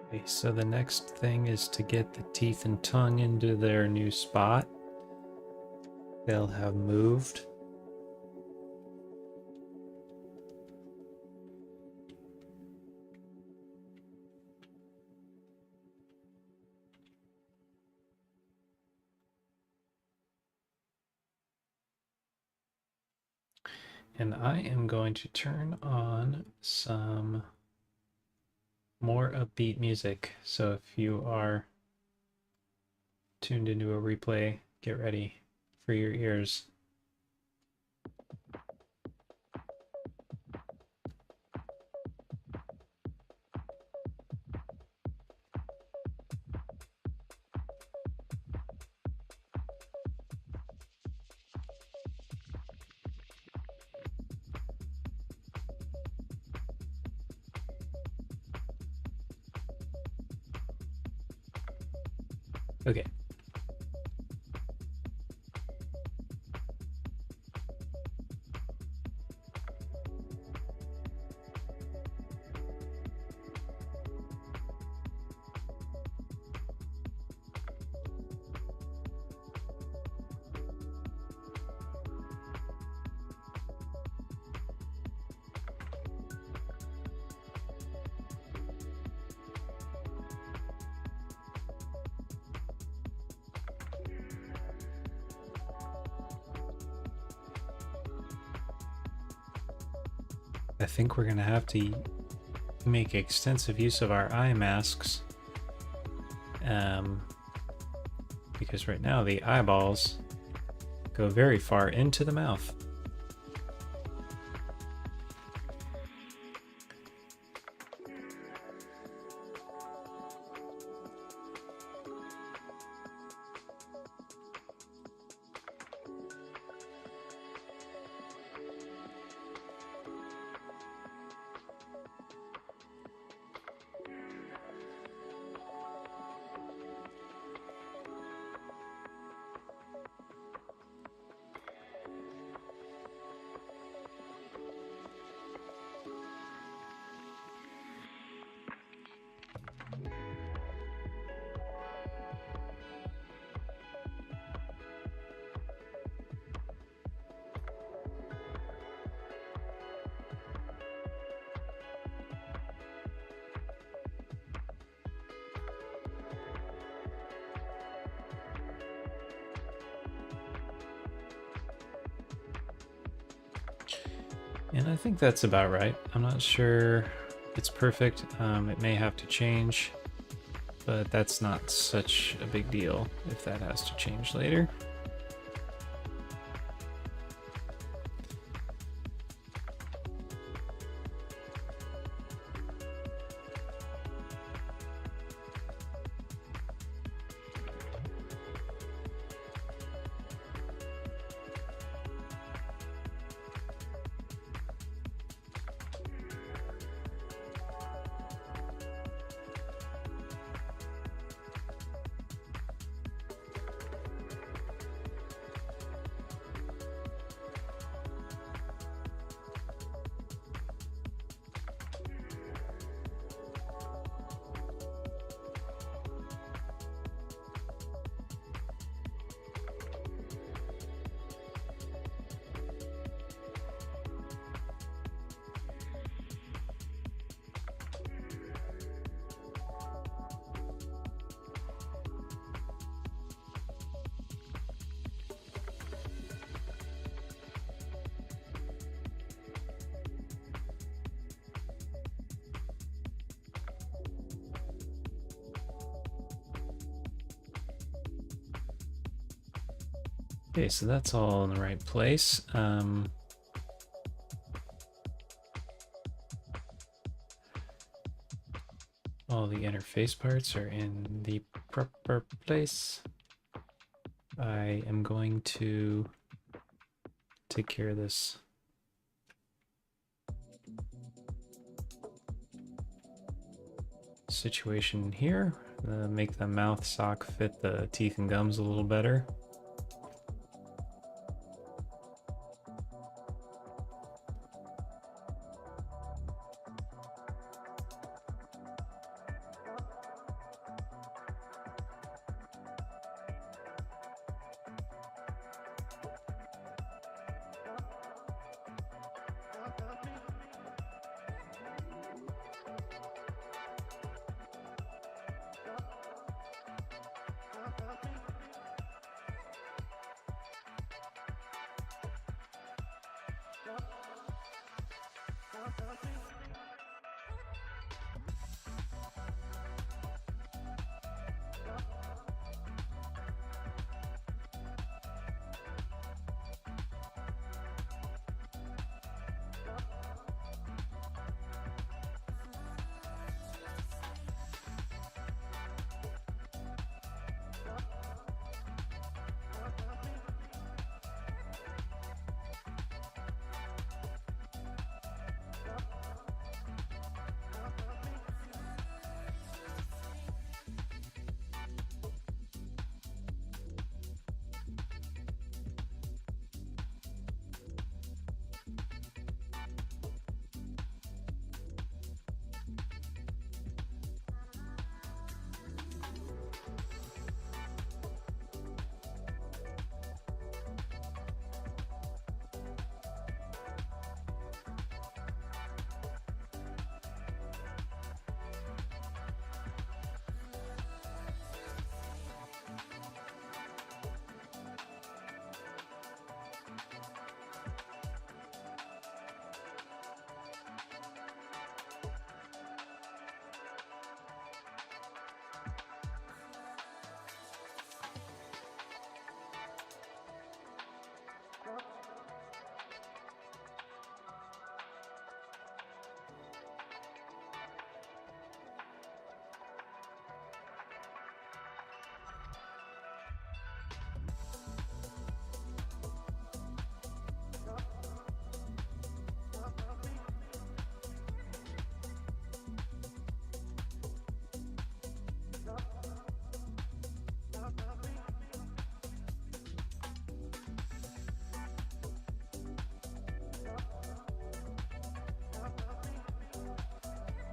Okay, so the next thing is to get the teeth and tongue into their new spot. They'll have moved. And I am going to turn on some more upbeat music. So if you are tuned into a replay, get ready for your ears. Okay. I think we're going to have to make extensive use of our eye masks, because right now the eyeballs go very far into the mouth. And I think that's about right. I'm not sure it's perfect. It may have to change, but that's not such a big deal if that has to change later. Okay, so that's all in the right place. All the interface parts are in the proper place. I am going to take care of this situation here. Make the mouth sock fit the teeth and gums a little better.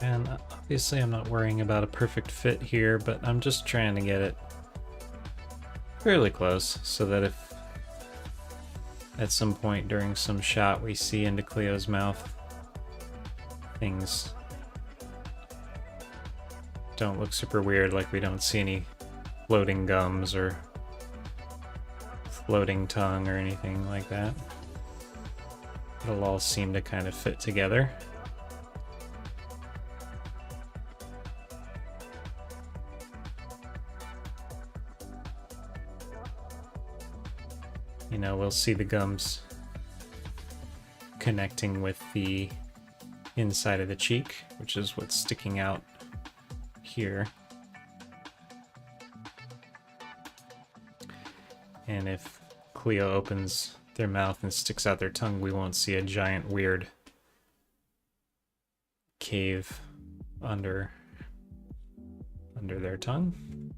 And obviously I'm not worrying about a perfect fit here, but I'm just trying to get it fairly close so that if at some point during some shot we see into Clio's mouth, things don't look super weird, like we don't see any floating gums or floating tongue or anything like that. It'll all seem to kind of fit together. You know, we'll see the gums connecting with the inside of the cheek, which is what's sticking out here. And if Clio opens their mouth and sticks out their tongue, we won't see a giant weird cave under their tongue.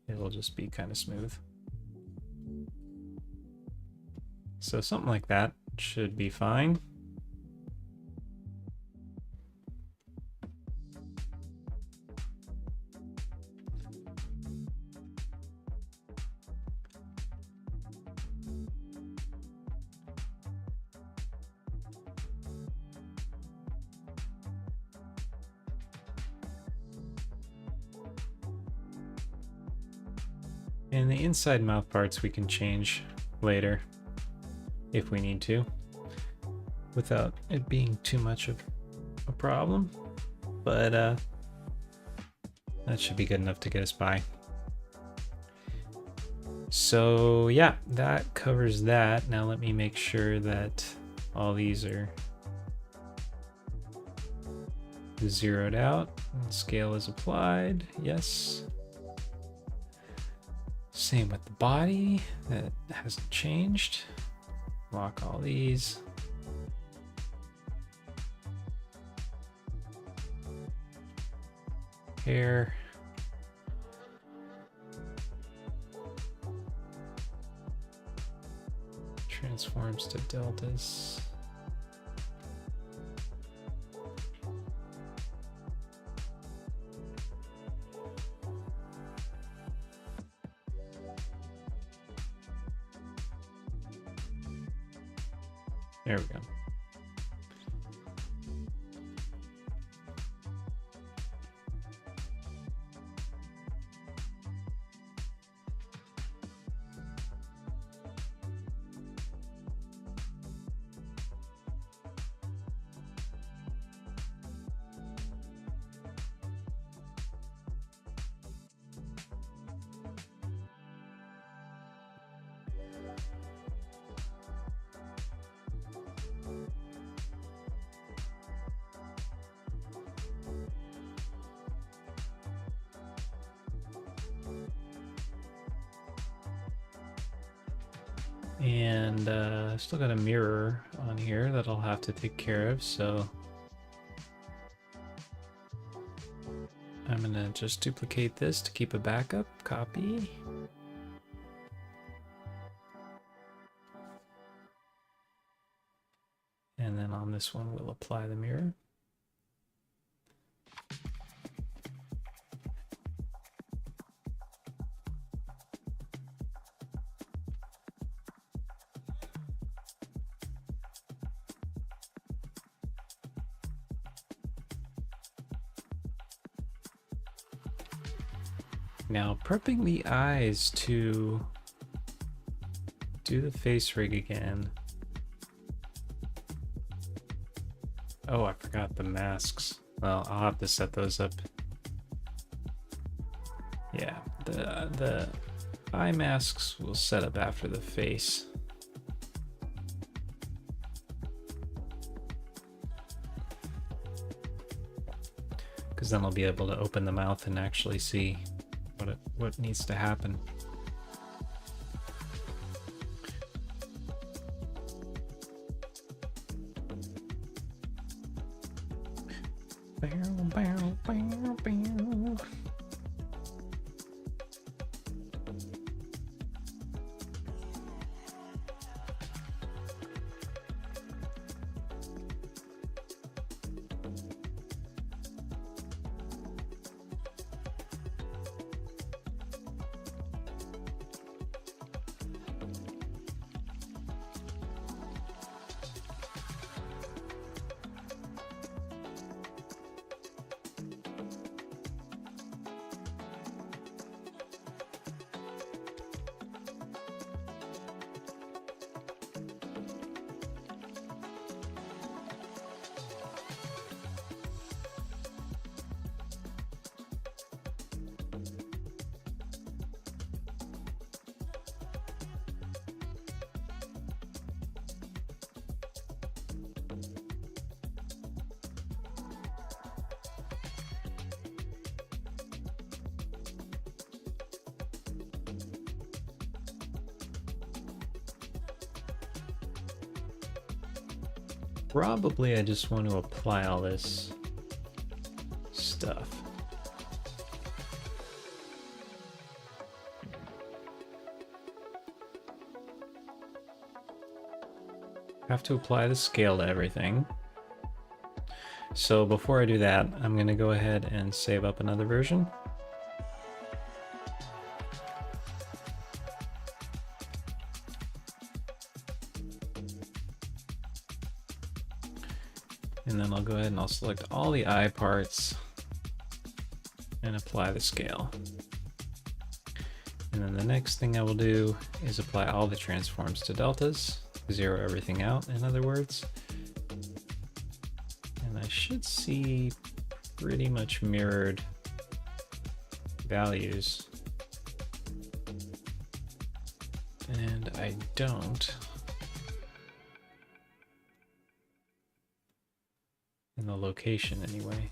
It'll just be kind of smooth. So something like that should be fine. And the inside mouth parts we can change later if we need to, without it being too much of a problem. But that should be good enough to get us by. So yeah, that covers that. Now let me make sure that all these are zeroed out and scale is applied. Yes. Same with the body, that hasn't changed. Lock all these. Hair. Transforms to deltas. There we go. And I've still got a mirror on here that I'll have to take care of, so I'm gonna just duplicate this to keep a backup copy. And then on this one, we'll apply the mirror. Now, prepping the eyes to do the face rig again. Oh, I forgot the masks. Well, I'll have to set those up. Yeah, the eye masks will set up after the face. Because then I'll be able to open the mouth and actually see what needs to happen. probably I just want to apply all this stuff. Have to apply the scale to everything. So before I do that, I'm going to go ahead and save up another version. And then I'll go ahead and I'll select all the eye parts and apply the scale. And then the next thing I will do is apply all the transforms to deltas, zero everything out, in other words. And I should see pretty much mirrored values. And I don't. In the location anyway.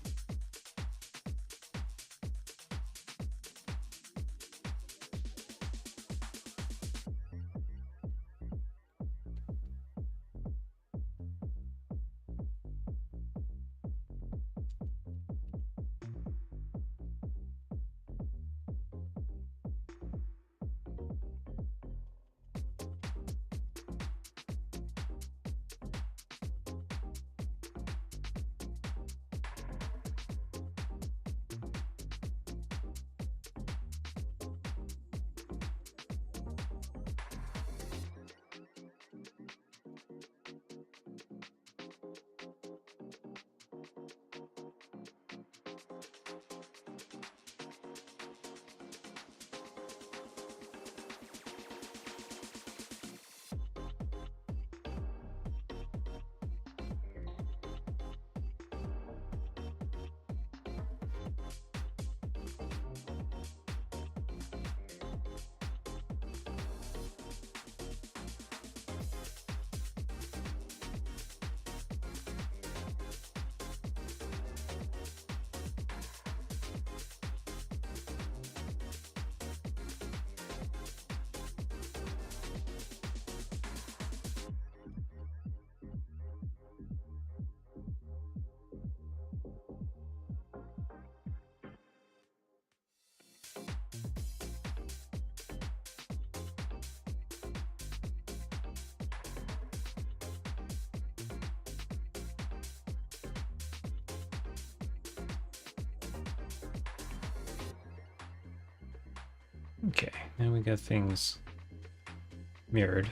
Okay, now we got things mirrored.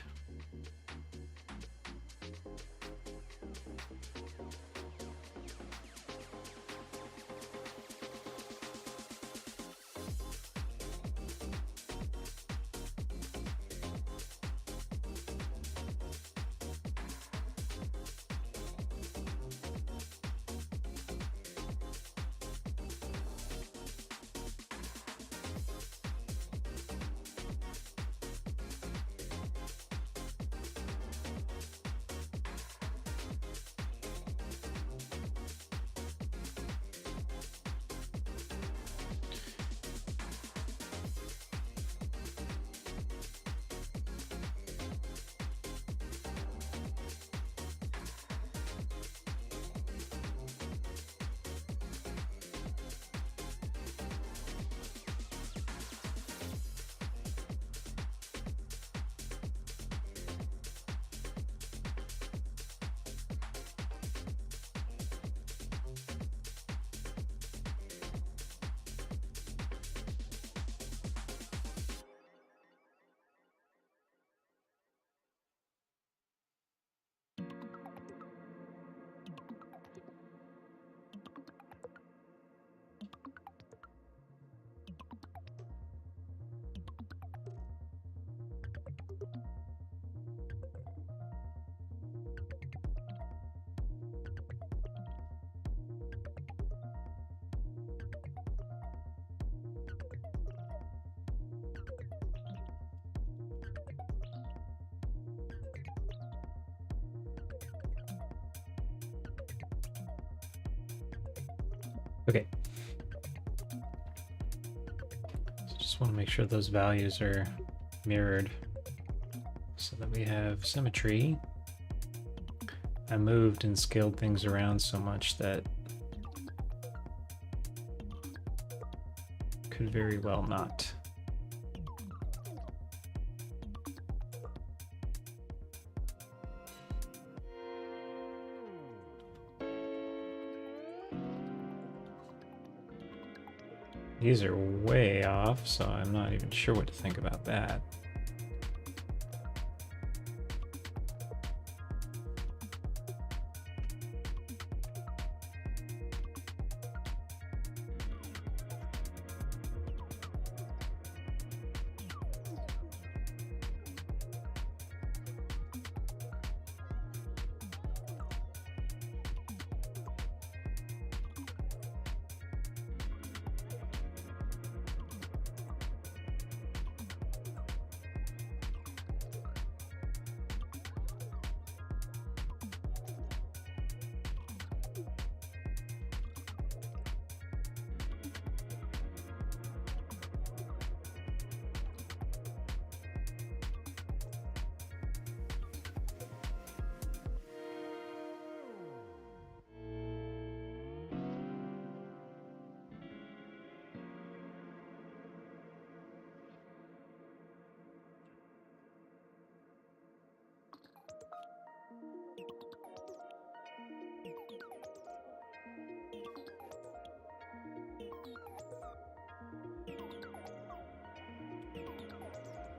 Okay. So just want to make sure those values are mirrored so that we have symmetry. I moved and scaled things around so much that could very well not. These are way off, so I'm not even sure what to think about that.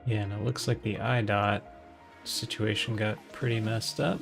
Yeah, and it looks like the eye dot situation got pretty messed up.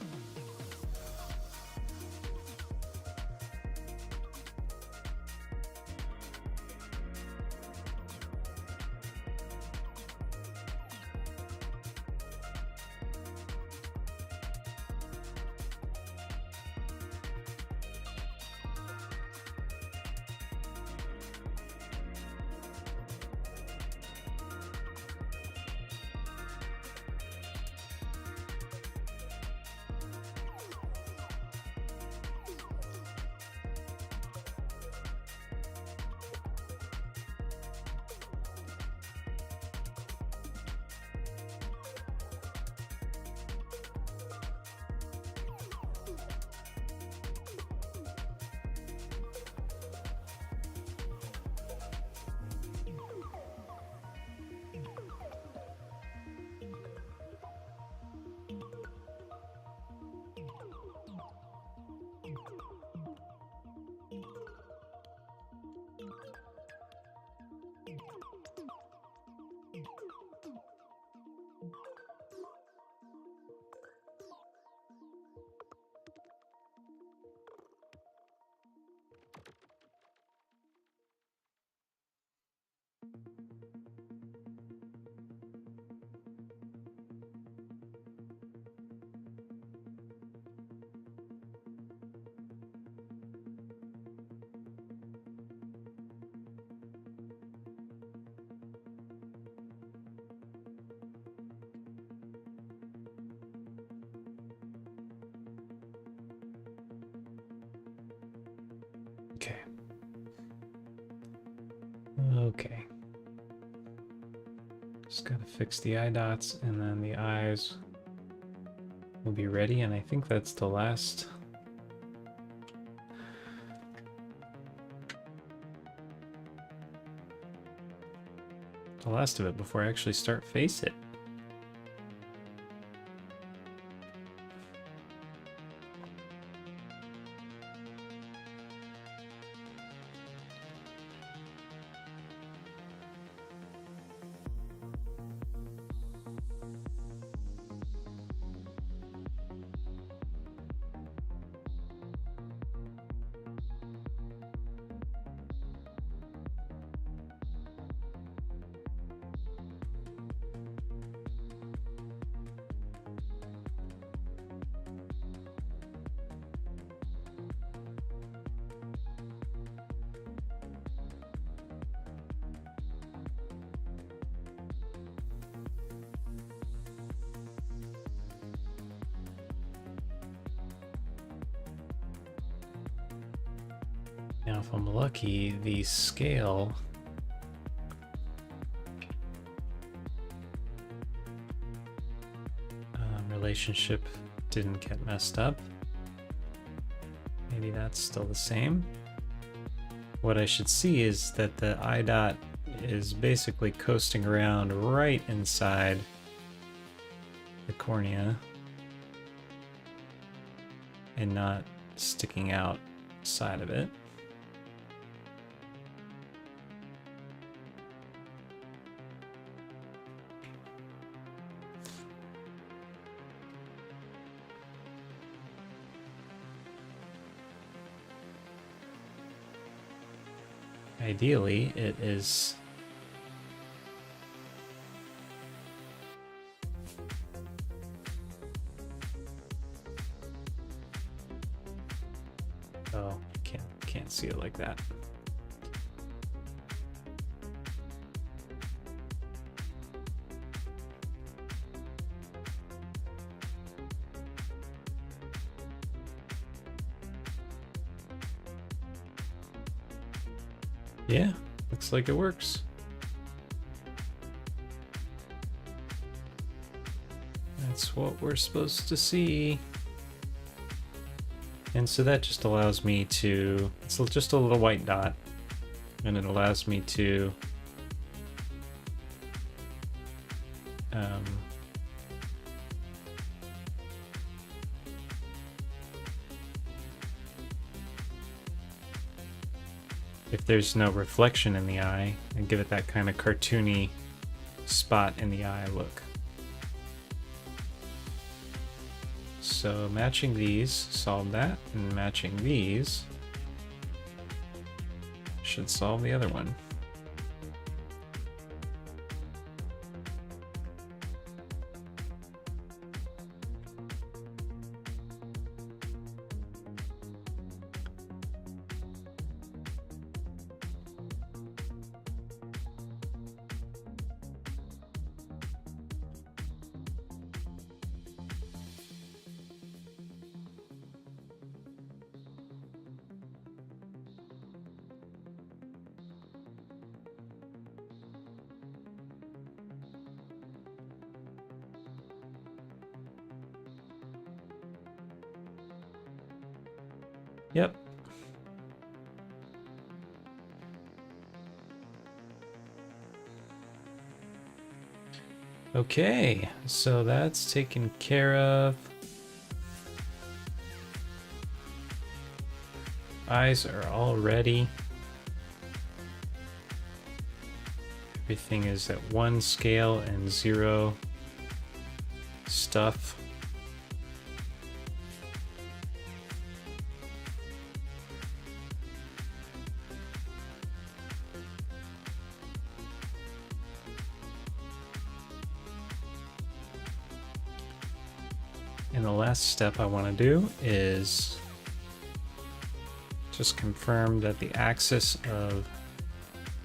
Okay. Okay. Just gotta fix the eye dots and then the eyes will be ready, and I think that's the last. The last of it before I actually start FaceIt. Now, if I'm lucky, the scale relationship didn't get messed up. Maybe that's still the same. What I should see is that the eye dot is basically coasting around right inside the cornea and not sticking outside of it. Ideally, it is can't see it like that. Yeah, looks like it works. That's what we're supposed to see. And so that just allows me to, it's just a little white dot, and it allows me to if there's no reflection in the eye, and give it that kind of cartoony spot in the eye look. So matching these solved that, and matching these should solve the other one. Yep. Okay, so that's taken care of. Eyes are all ready. Everything is at 1 scale and 0 stuff. And the last step I want to do is just confirm that the axis of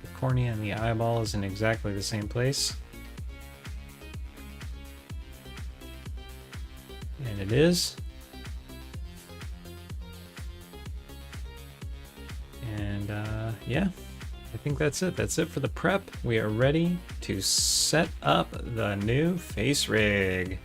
the cornea and the eyeball is in exactly the same place. And it is. And yeah, I think that's it. That's it for the prep. We are ready to set up the new face rig.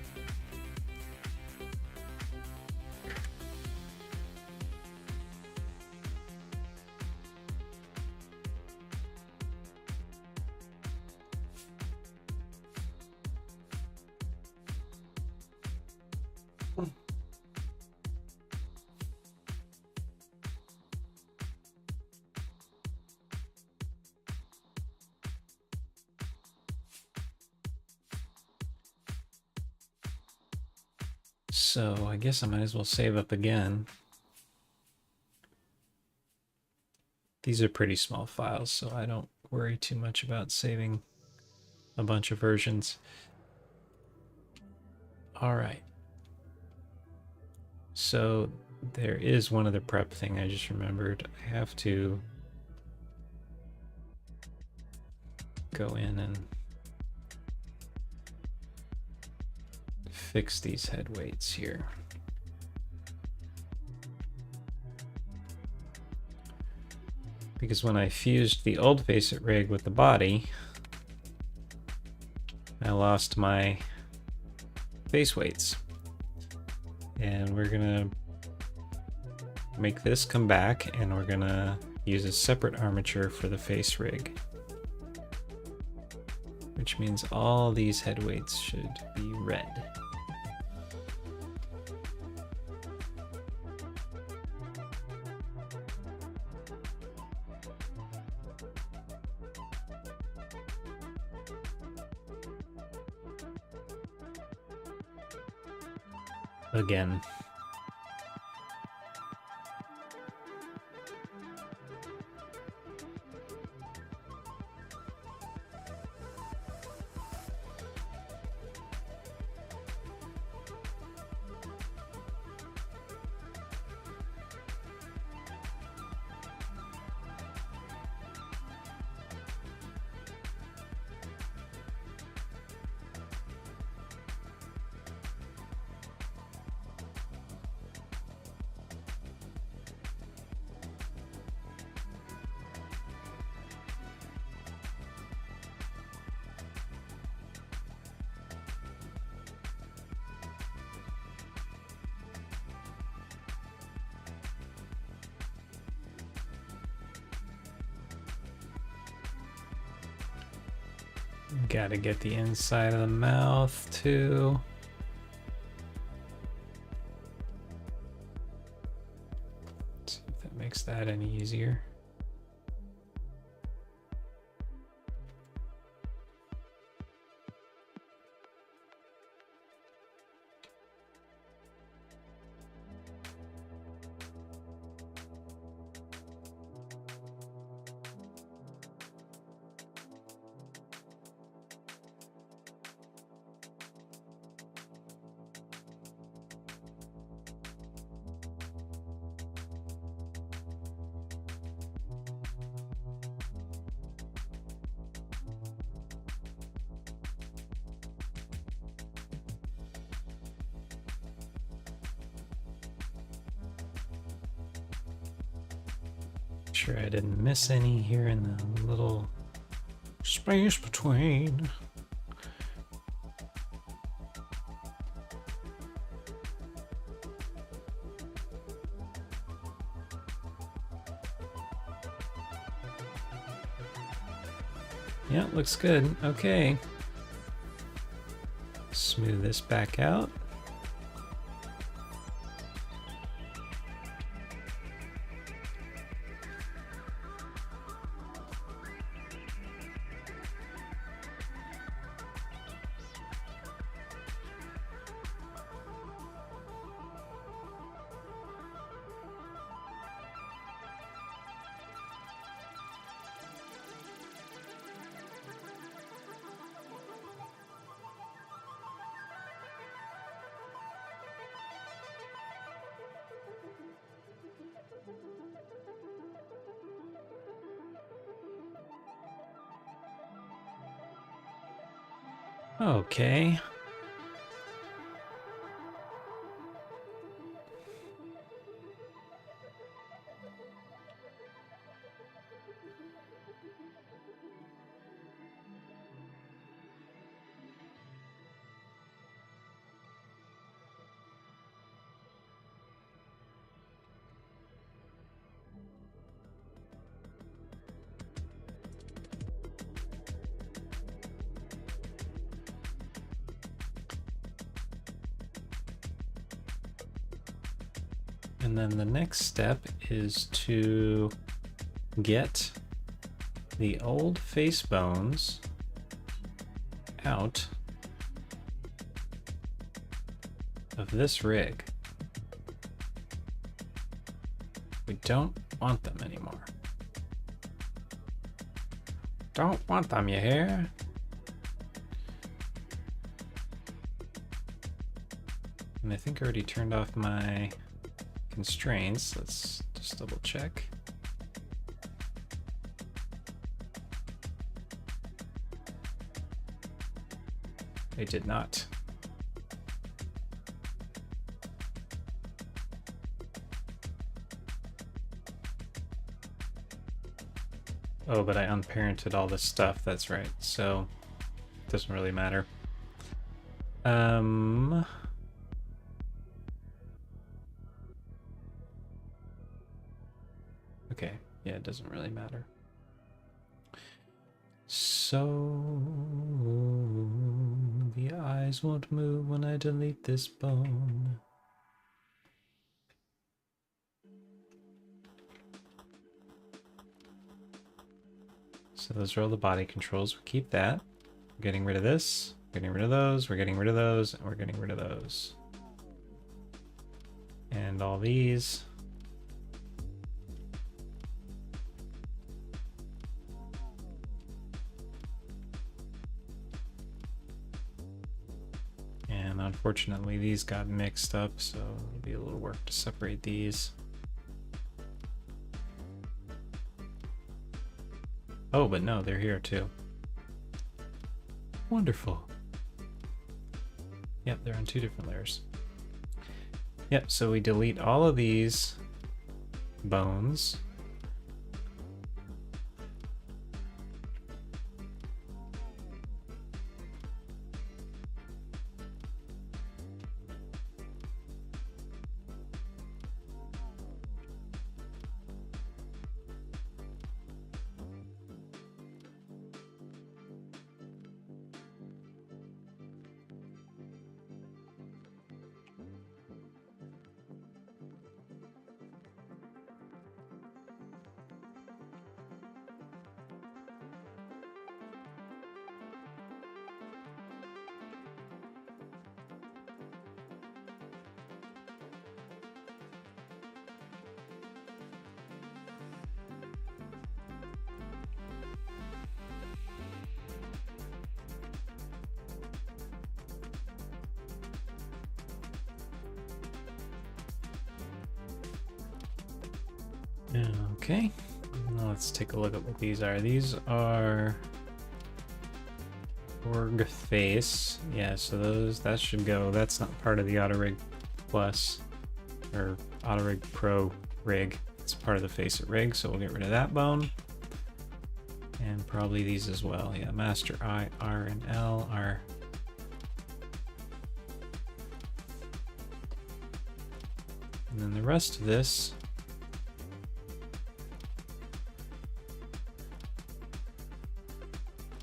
So I guess I might as well save up again. These are pretty small files, so I don't worry too much about saving a bunch of versions. All right. So there is one other prep thing I just remembered. I have to go in and fix these head weights here. Because when I fused the old FaceIt rig with the body, I lost my face weights. And we're gonna make this come back, and we're gonna use a separate armature for the face rig. Which means all these head weights should be red. Again. Gotta get the inside of the mouth too. See if that makes that any easier. Sure I didn't miss any here in the little space between. Yeah, looks good. Okay. Smooth this back out. Okay. And then the next step is to get the old face bones out of this rig. We don't want them anymore. Don't want them, you hear? And I think I already turned off my constraints. Let's just double check. I did not. Oh, but I unparented all this stuff. That's right. So it doesn't really matter. Okay, yeah, it doesn't really matter. So the eyes won't move when I delete this bone. So those are all the body controls. We keep that. We're getting rid of this. We're getting rid of those. We're getting rid of those. And we're getting rid of those. And all these. And unfortunately these got mixed up, so it'll be a little work to separate these. Oh, but no, they're here too. Wonderful. Yep, they're on 2 different layers. Yep, so we delete all of these bones. Okay, now let's take a look at what these are. These are org face. Yeah, so that should go. That's not part of the AutoRig Plus or AutoRig Pro rig. It's part of the FaceIt rig, so we'll get rid of that bone. And probably these as well. Yeah, Master I, R, and L are. And then the rest of this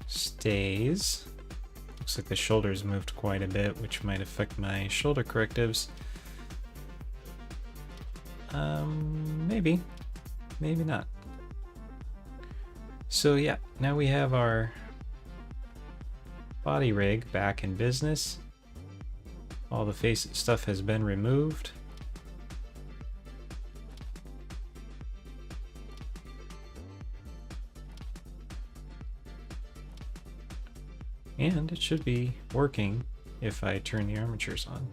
stays. Looks like the shoulders moved quite a bit, which might affect my shoulder correctives. Maybe. Maybe not. So yeah, now we have our body rig back in business. All the FaceIt stuff has been removed. And it should be working if I turn the armatures on.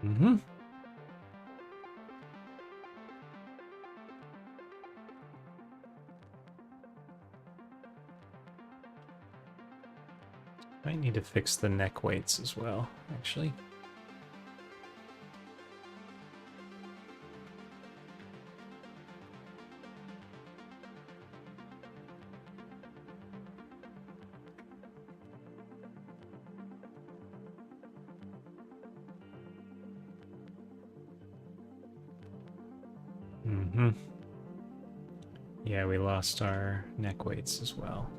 Mm-hmm. Might need to fix the neck weights as well, actually. Mm-hmm. Yeah, we lost our neck weights as well.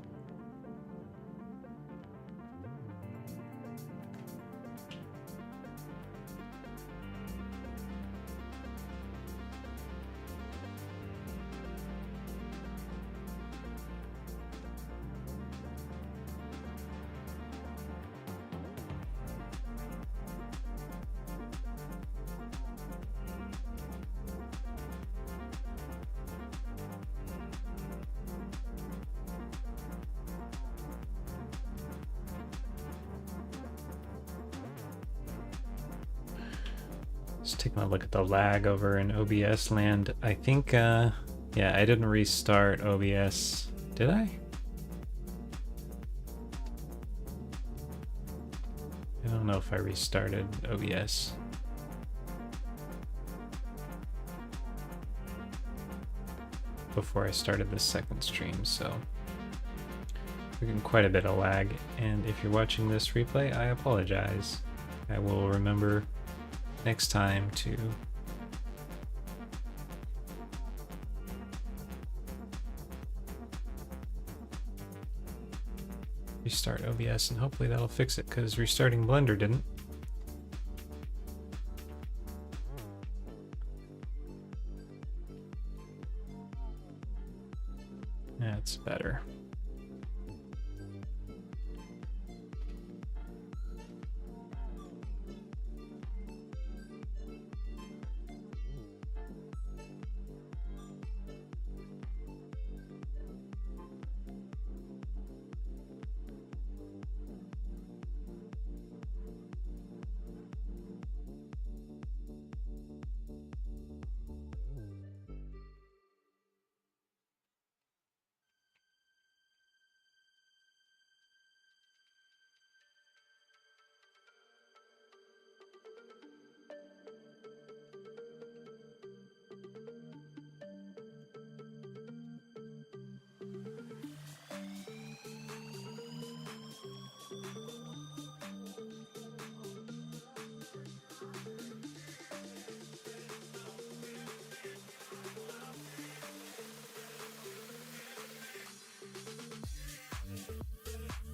Just taking a look at the lag over in OBS land. I think, yeah, I didn't restart OBS. Did I? I don't don't know if I restarted OBS. Before I started the second stream, so we're getting quite a bit of lag. And if you're watching this replay, I apologize. I will remember next time to restart OBS, and hopefully that'll fix it, because restarting Blender didn't. That's better.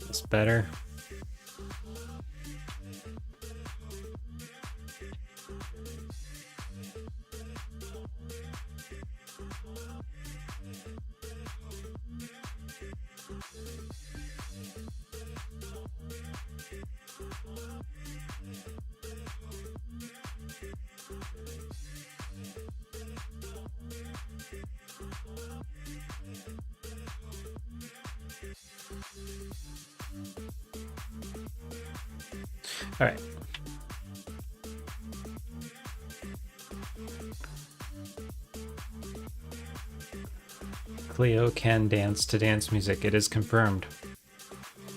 It's better. All right. Clio can dance to dance music. It is confirmed.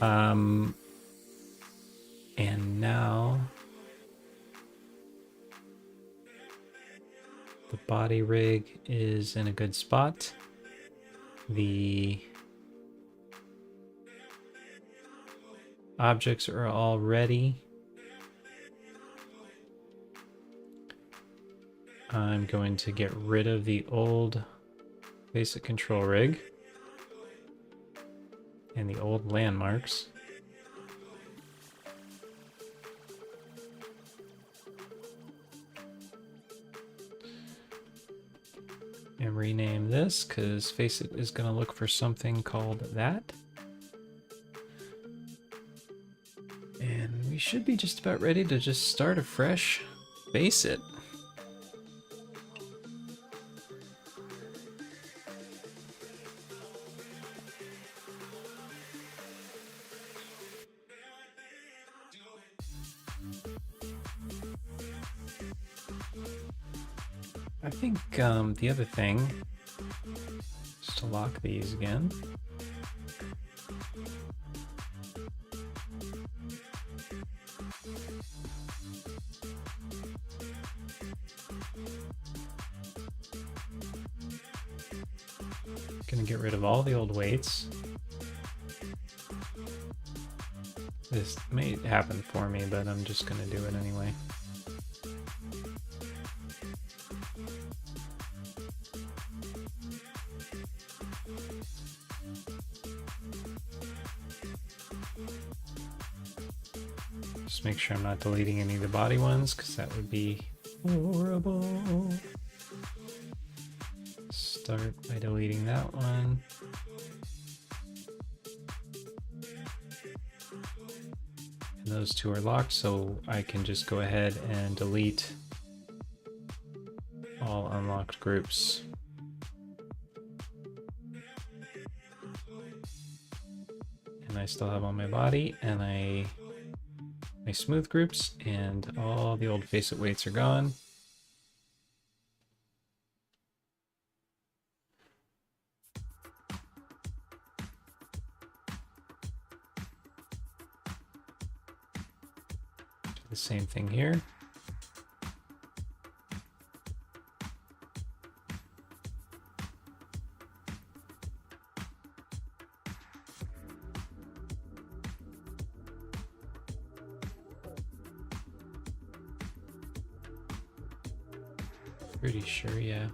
And now the body rig is in a good spot. The objects are all ready. I'm going to get rid of the old basic control rig and the old landmarks. And rename this, because FaceIt is going to look for something called that. And we should be just about ready to just start a fresh FaceIt. I think the other thing is to lock these again. Gonna get rid of all the old weights. This may happen for me, but I'm just gonna do it anyway. Just make sure I'm not deleting any of the body ones, because that would be horrible. Start by deleting that one. And those two are locked, so I can just go ahead and delete all unlocked groups. And I still have on my body and my smooth groups, and all the old FaceIt weights are gone. the same thing here. Pretty sure, yeah.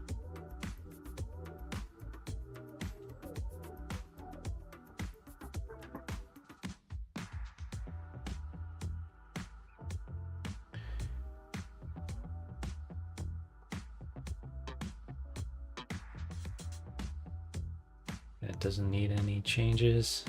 That doesn't need any changes.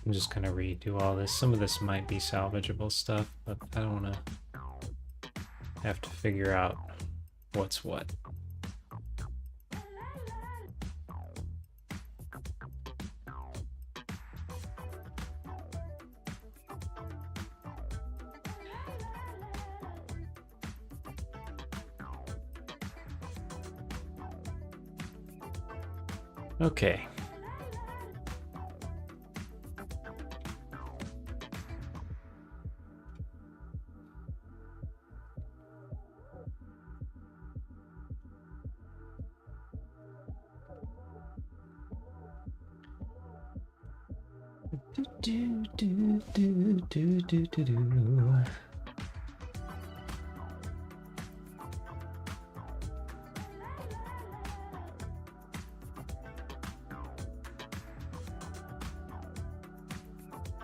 I'm just gonna redo all this. Some of this might be salvageable stuff, but I don't wanna have to figure out what's what. Okay.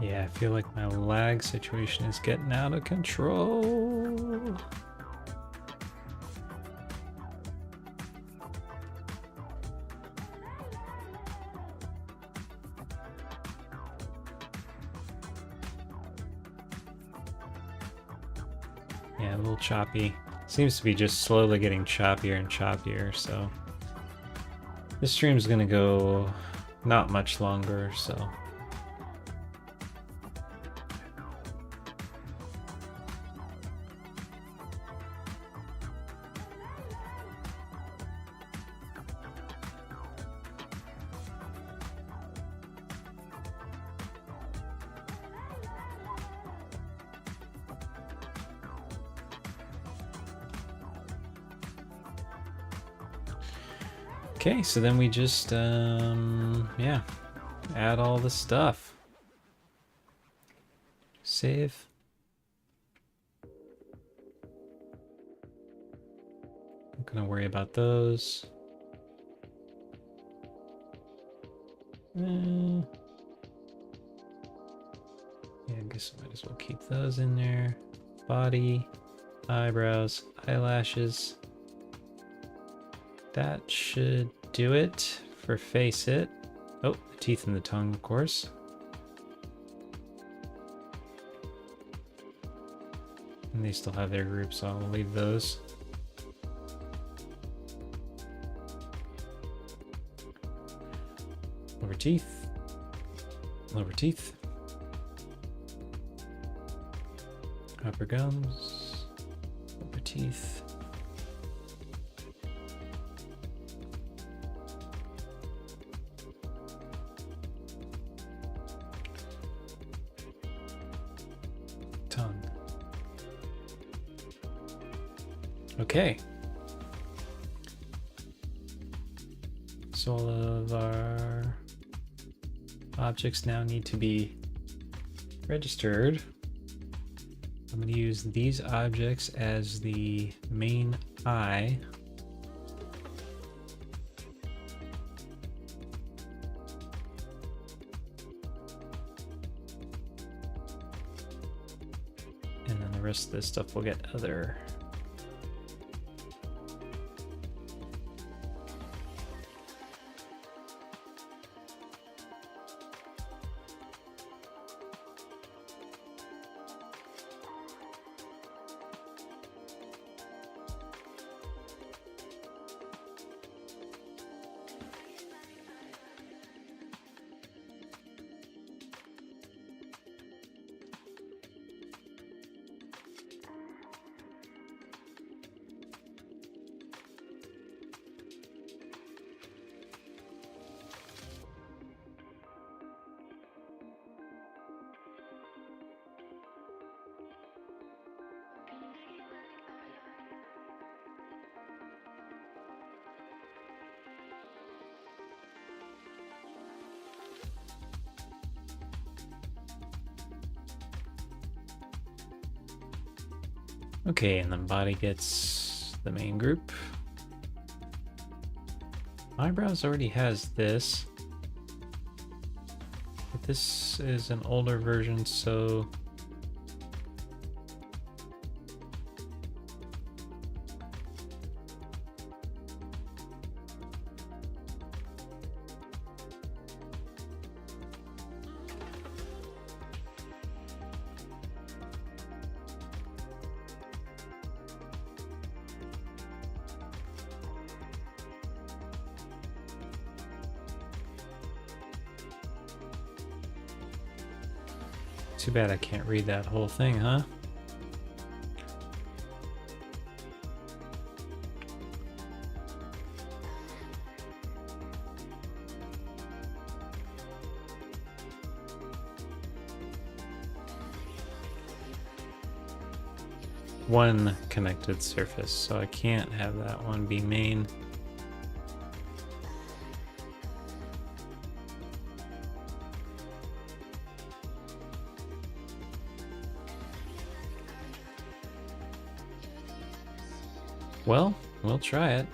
Yeah, I feel like my lag situation is getting out of control. Yeah, a little choppy. Seems to be just slowly getting choppier and choppier, so this stream's gonna go not much longer, so okay, so then we just, yeah, add all the stuff. Save. Not gonna worry about those. Yeah, I guess I might as well keep those in there. Body, eyebrows, eyelashes. That should do it for FaceIt. Oh, the teeth and the tongue, of course. And they still have their groups, so I'll leave those. Lower teeth. Lower teeth. Upper gums. Upper teeth. Tongue. Okay. So all of our objects now need to be registered I'm going to use these objects as the main eye. And then the rest of this stuff will get other. Okay, and then body gets the main group. Eyebrows already has this, but this is an older version, so too bad I can't read that whole thing, huh? One connected surface, so I can't have that one be main. Well, we'll try it.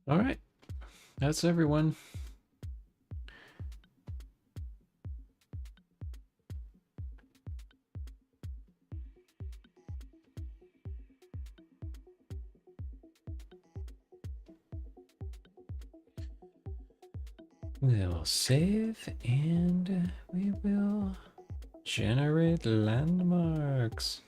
All right, that's everyone. We'll save and we will generate landmarks.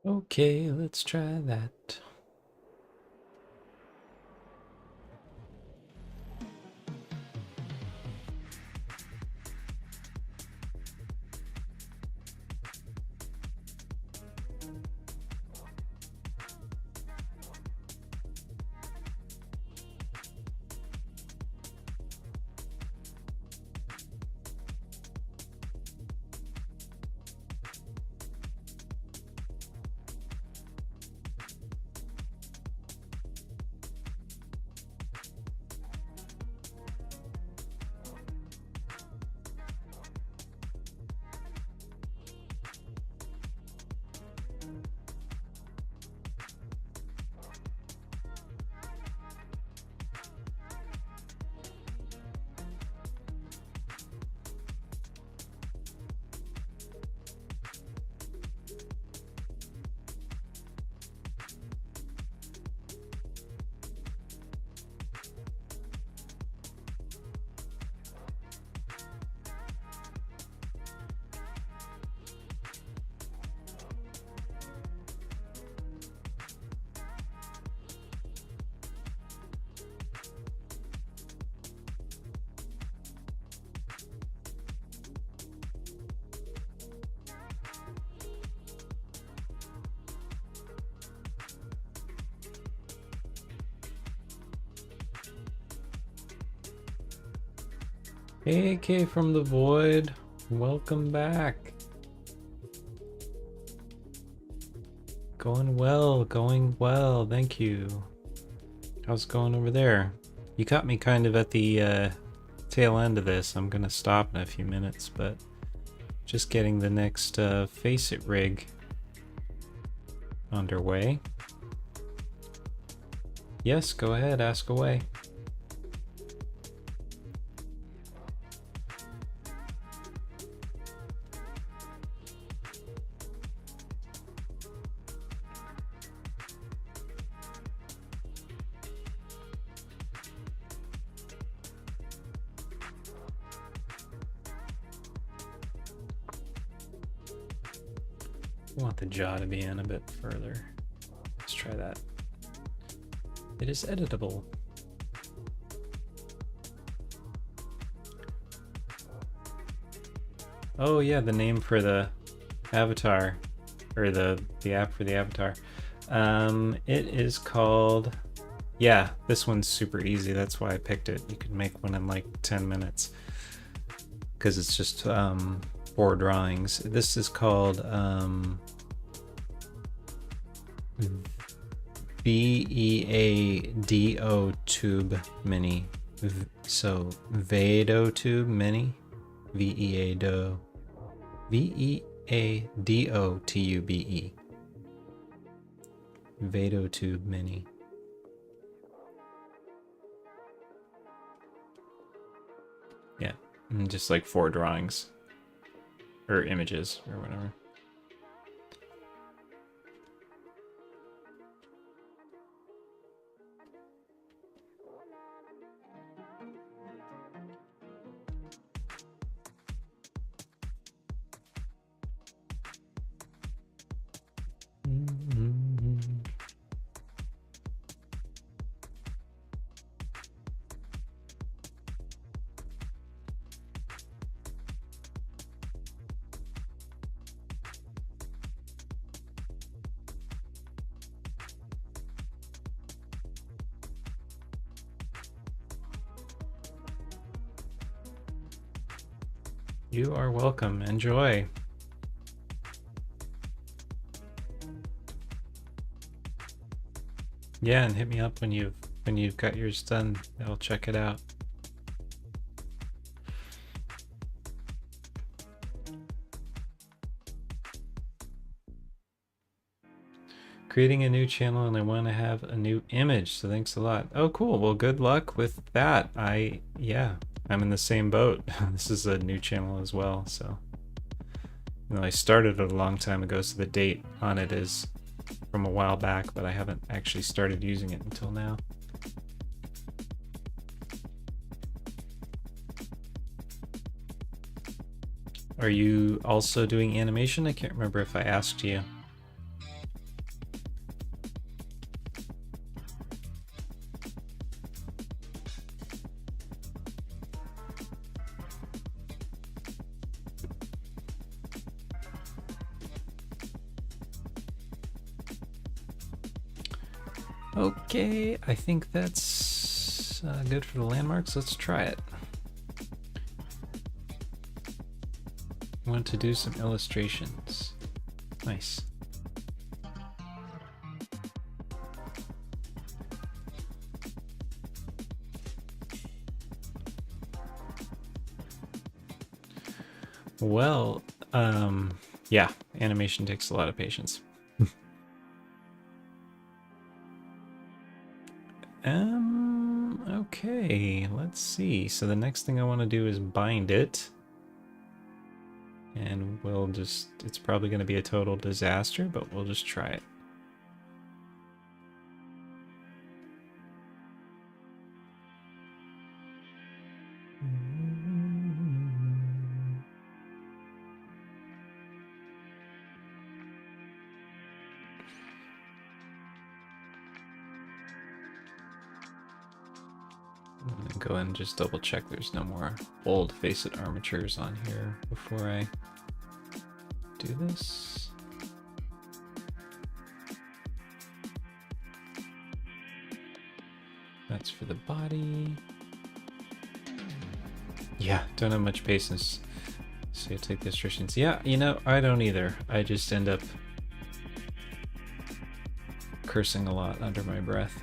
Okay, let's try that. Hey, AK from the Void, welcome back. Going well, thank you. How's it going over there? You caught me kind of at the tail end of this. I'm gonna stop in a few minutes, but just getting the next FaceIt rig underway. Yes, go ahead, ask away. I want the jaw to be in a bit further. Let's try that. It is editable. Oh yeah, the name for the avatar, or the app for the avatar. It is called, yeah, this one's super easy. That's why I picked it. You can make one in like 10 minutes. because it's just 4 drawings. This is called VEADO Tube Mini. So Vado Tube Mini, VEADO VEADO Vado Tube Mini. Yeah, and just like 4 drawings or images or whatever. You are welcome. Enjoy. Yeah, and hit me up when you've got yours done. I'll check it out. Creating a new channel and I want to have a new image, so thanks a lot. Oh cool, well good luck with that. Yeah, I'm in the same boat. This is a new channel as well, so I started it a long time ago, so the date on it is from a while back, but I haven't actually started using it until now. Are you also doing animation? I can't remember if I asked you. Okay, I think that's good for the landmarks. Let's try it. I want to do some illustrations. Nice. Well, yeah, animation takes a lot of patience. Okay, let's see. So the next thing I want to do is bind it. And we'll just, it's probably going to be a total disaster, but we'll just try it. Go and just double check there's no more old FaceIt armatures on here before I do this. That's for the body. Yeah, don't have much patience. So you take the restrictions. Yeah, you know, I don't either. I just end up cursing a lot under my breath.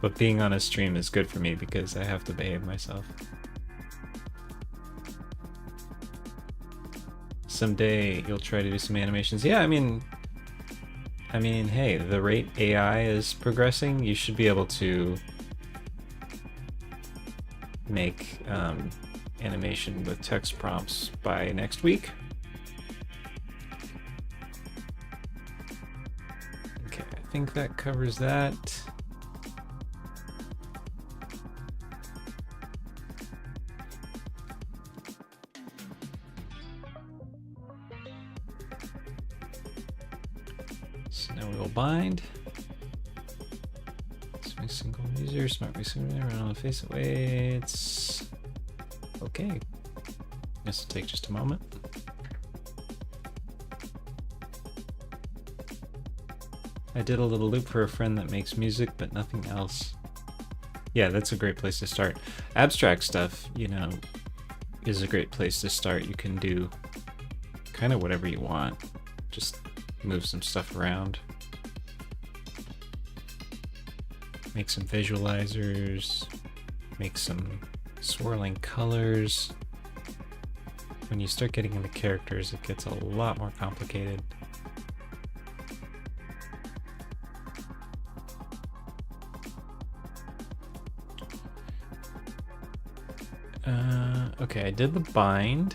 But being on a stream is good for me because I have to behave myself. Someday you'll try to do some animations. Yeah, I mean, hey, the rate AI is progressing, you should be able to make animation with text prompts by next week. Okay, I think that covers that. Bind. Single user, smart receiver, run on FaceIt weights. Okay. This will take just a moment. I did a little loop for a friend that makes music, but nothing else. Yeah, that's a great place to start. Abstract stuff, you know, is a great place to start. You can do kind of whatever you want. Just move some stuff around. Make some visualizers. Make some swirling colors. When you start getting into characters, it gets a lot more complicated. Okay, I did the bind.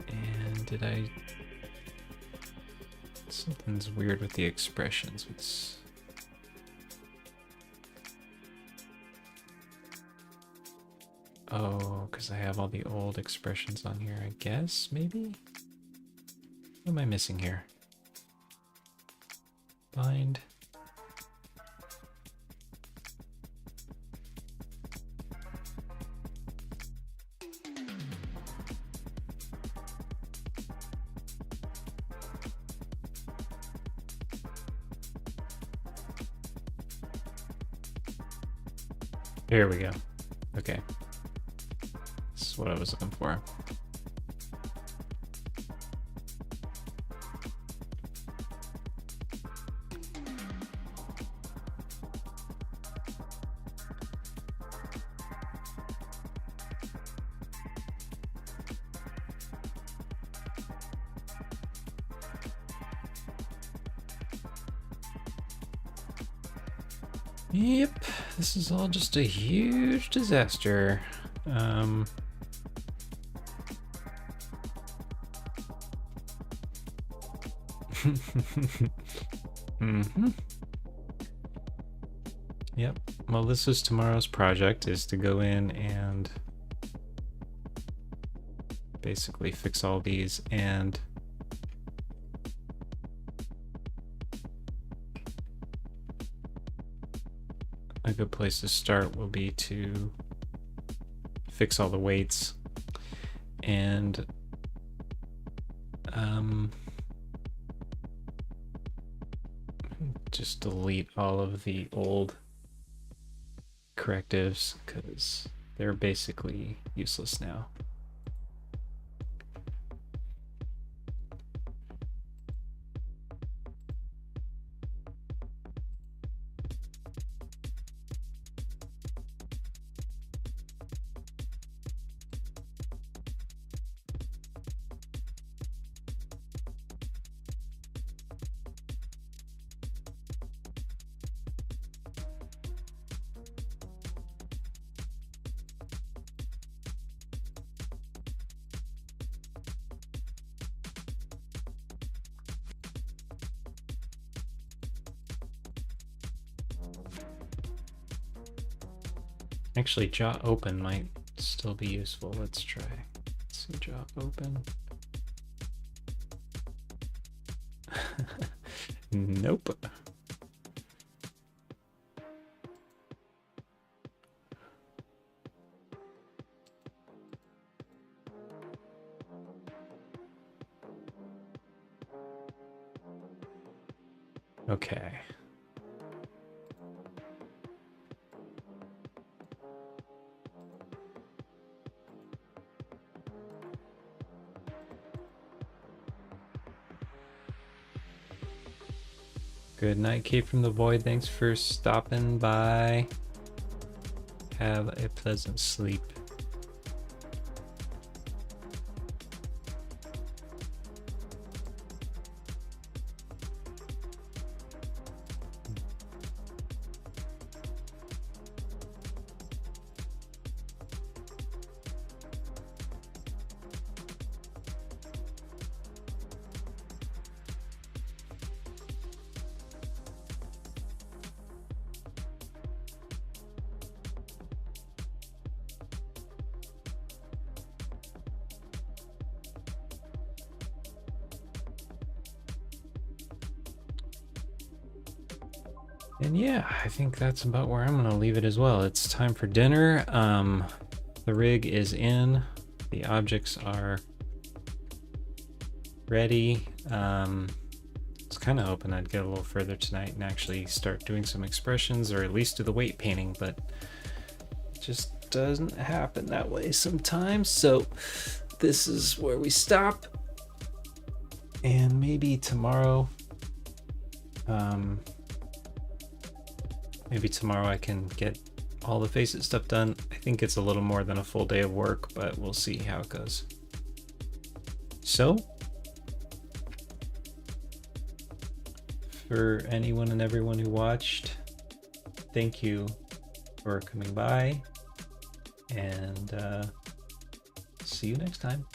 And did I... Something's weird with the expressions. It's... Oh, because I have all the old expressions on here, I guess, maybe? What am I missing here? Bind. Here we go. Okay. This is what I was looking for. Yep, this is all just a huge disaster. Mm-hmm. Yep, well, this is tomorrow's project, is to go in and basically fix all these, and a good place to start will be to fix all the weights and just delete all of the old correctives because they're basically useless now. Actually, jaw open might still be useful. Let's try. Let's see, jaw open. Nope. Okay. Good night, Kate from the Void. Thanks for stopping by. Have a pleasant sleep. And yeah, I think that's about where I'm gonna leave it as well. It's time for dinner. The rig is in, the objects are ready. It's kind of hoping I'd get a little further tonight and actually start doing some expressions, or at least do the weight painting, but it just doesn't happen that way sometimes. So this is where we stop, and maybe tomorrow, I can get all the FaceIt stuff done. I think it's a little more than a full day of work, but we'll see how it goes. So, for anyone and everyone who watched, thank you for coming by, and see you next time.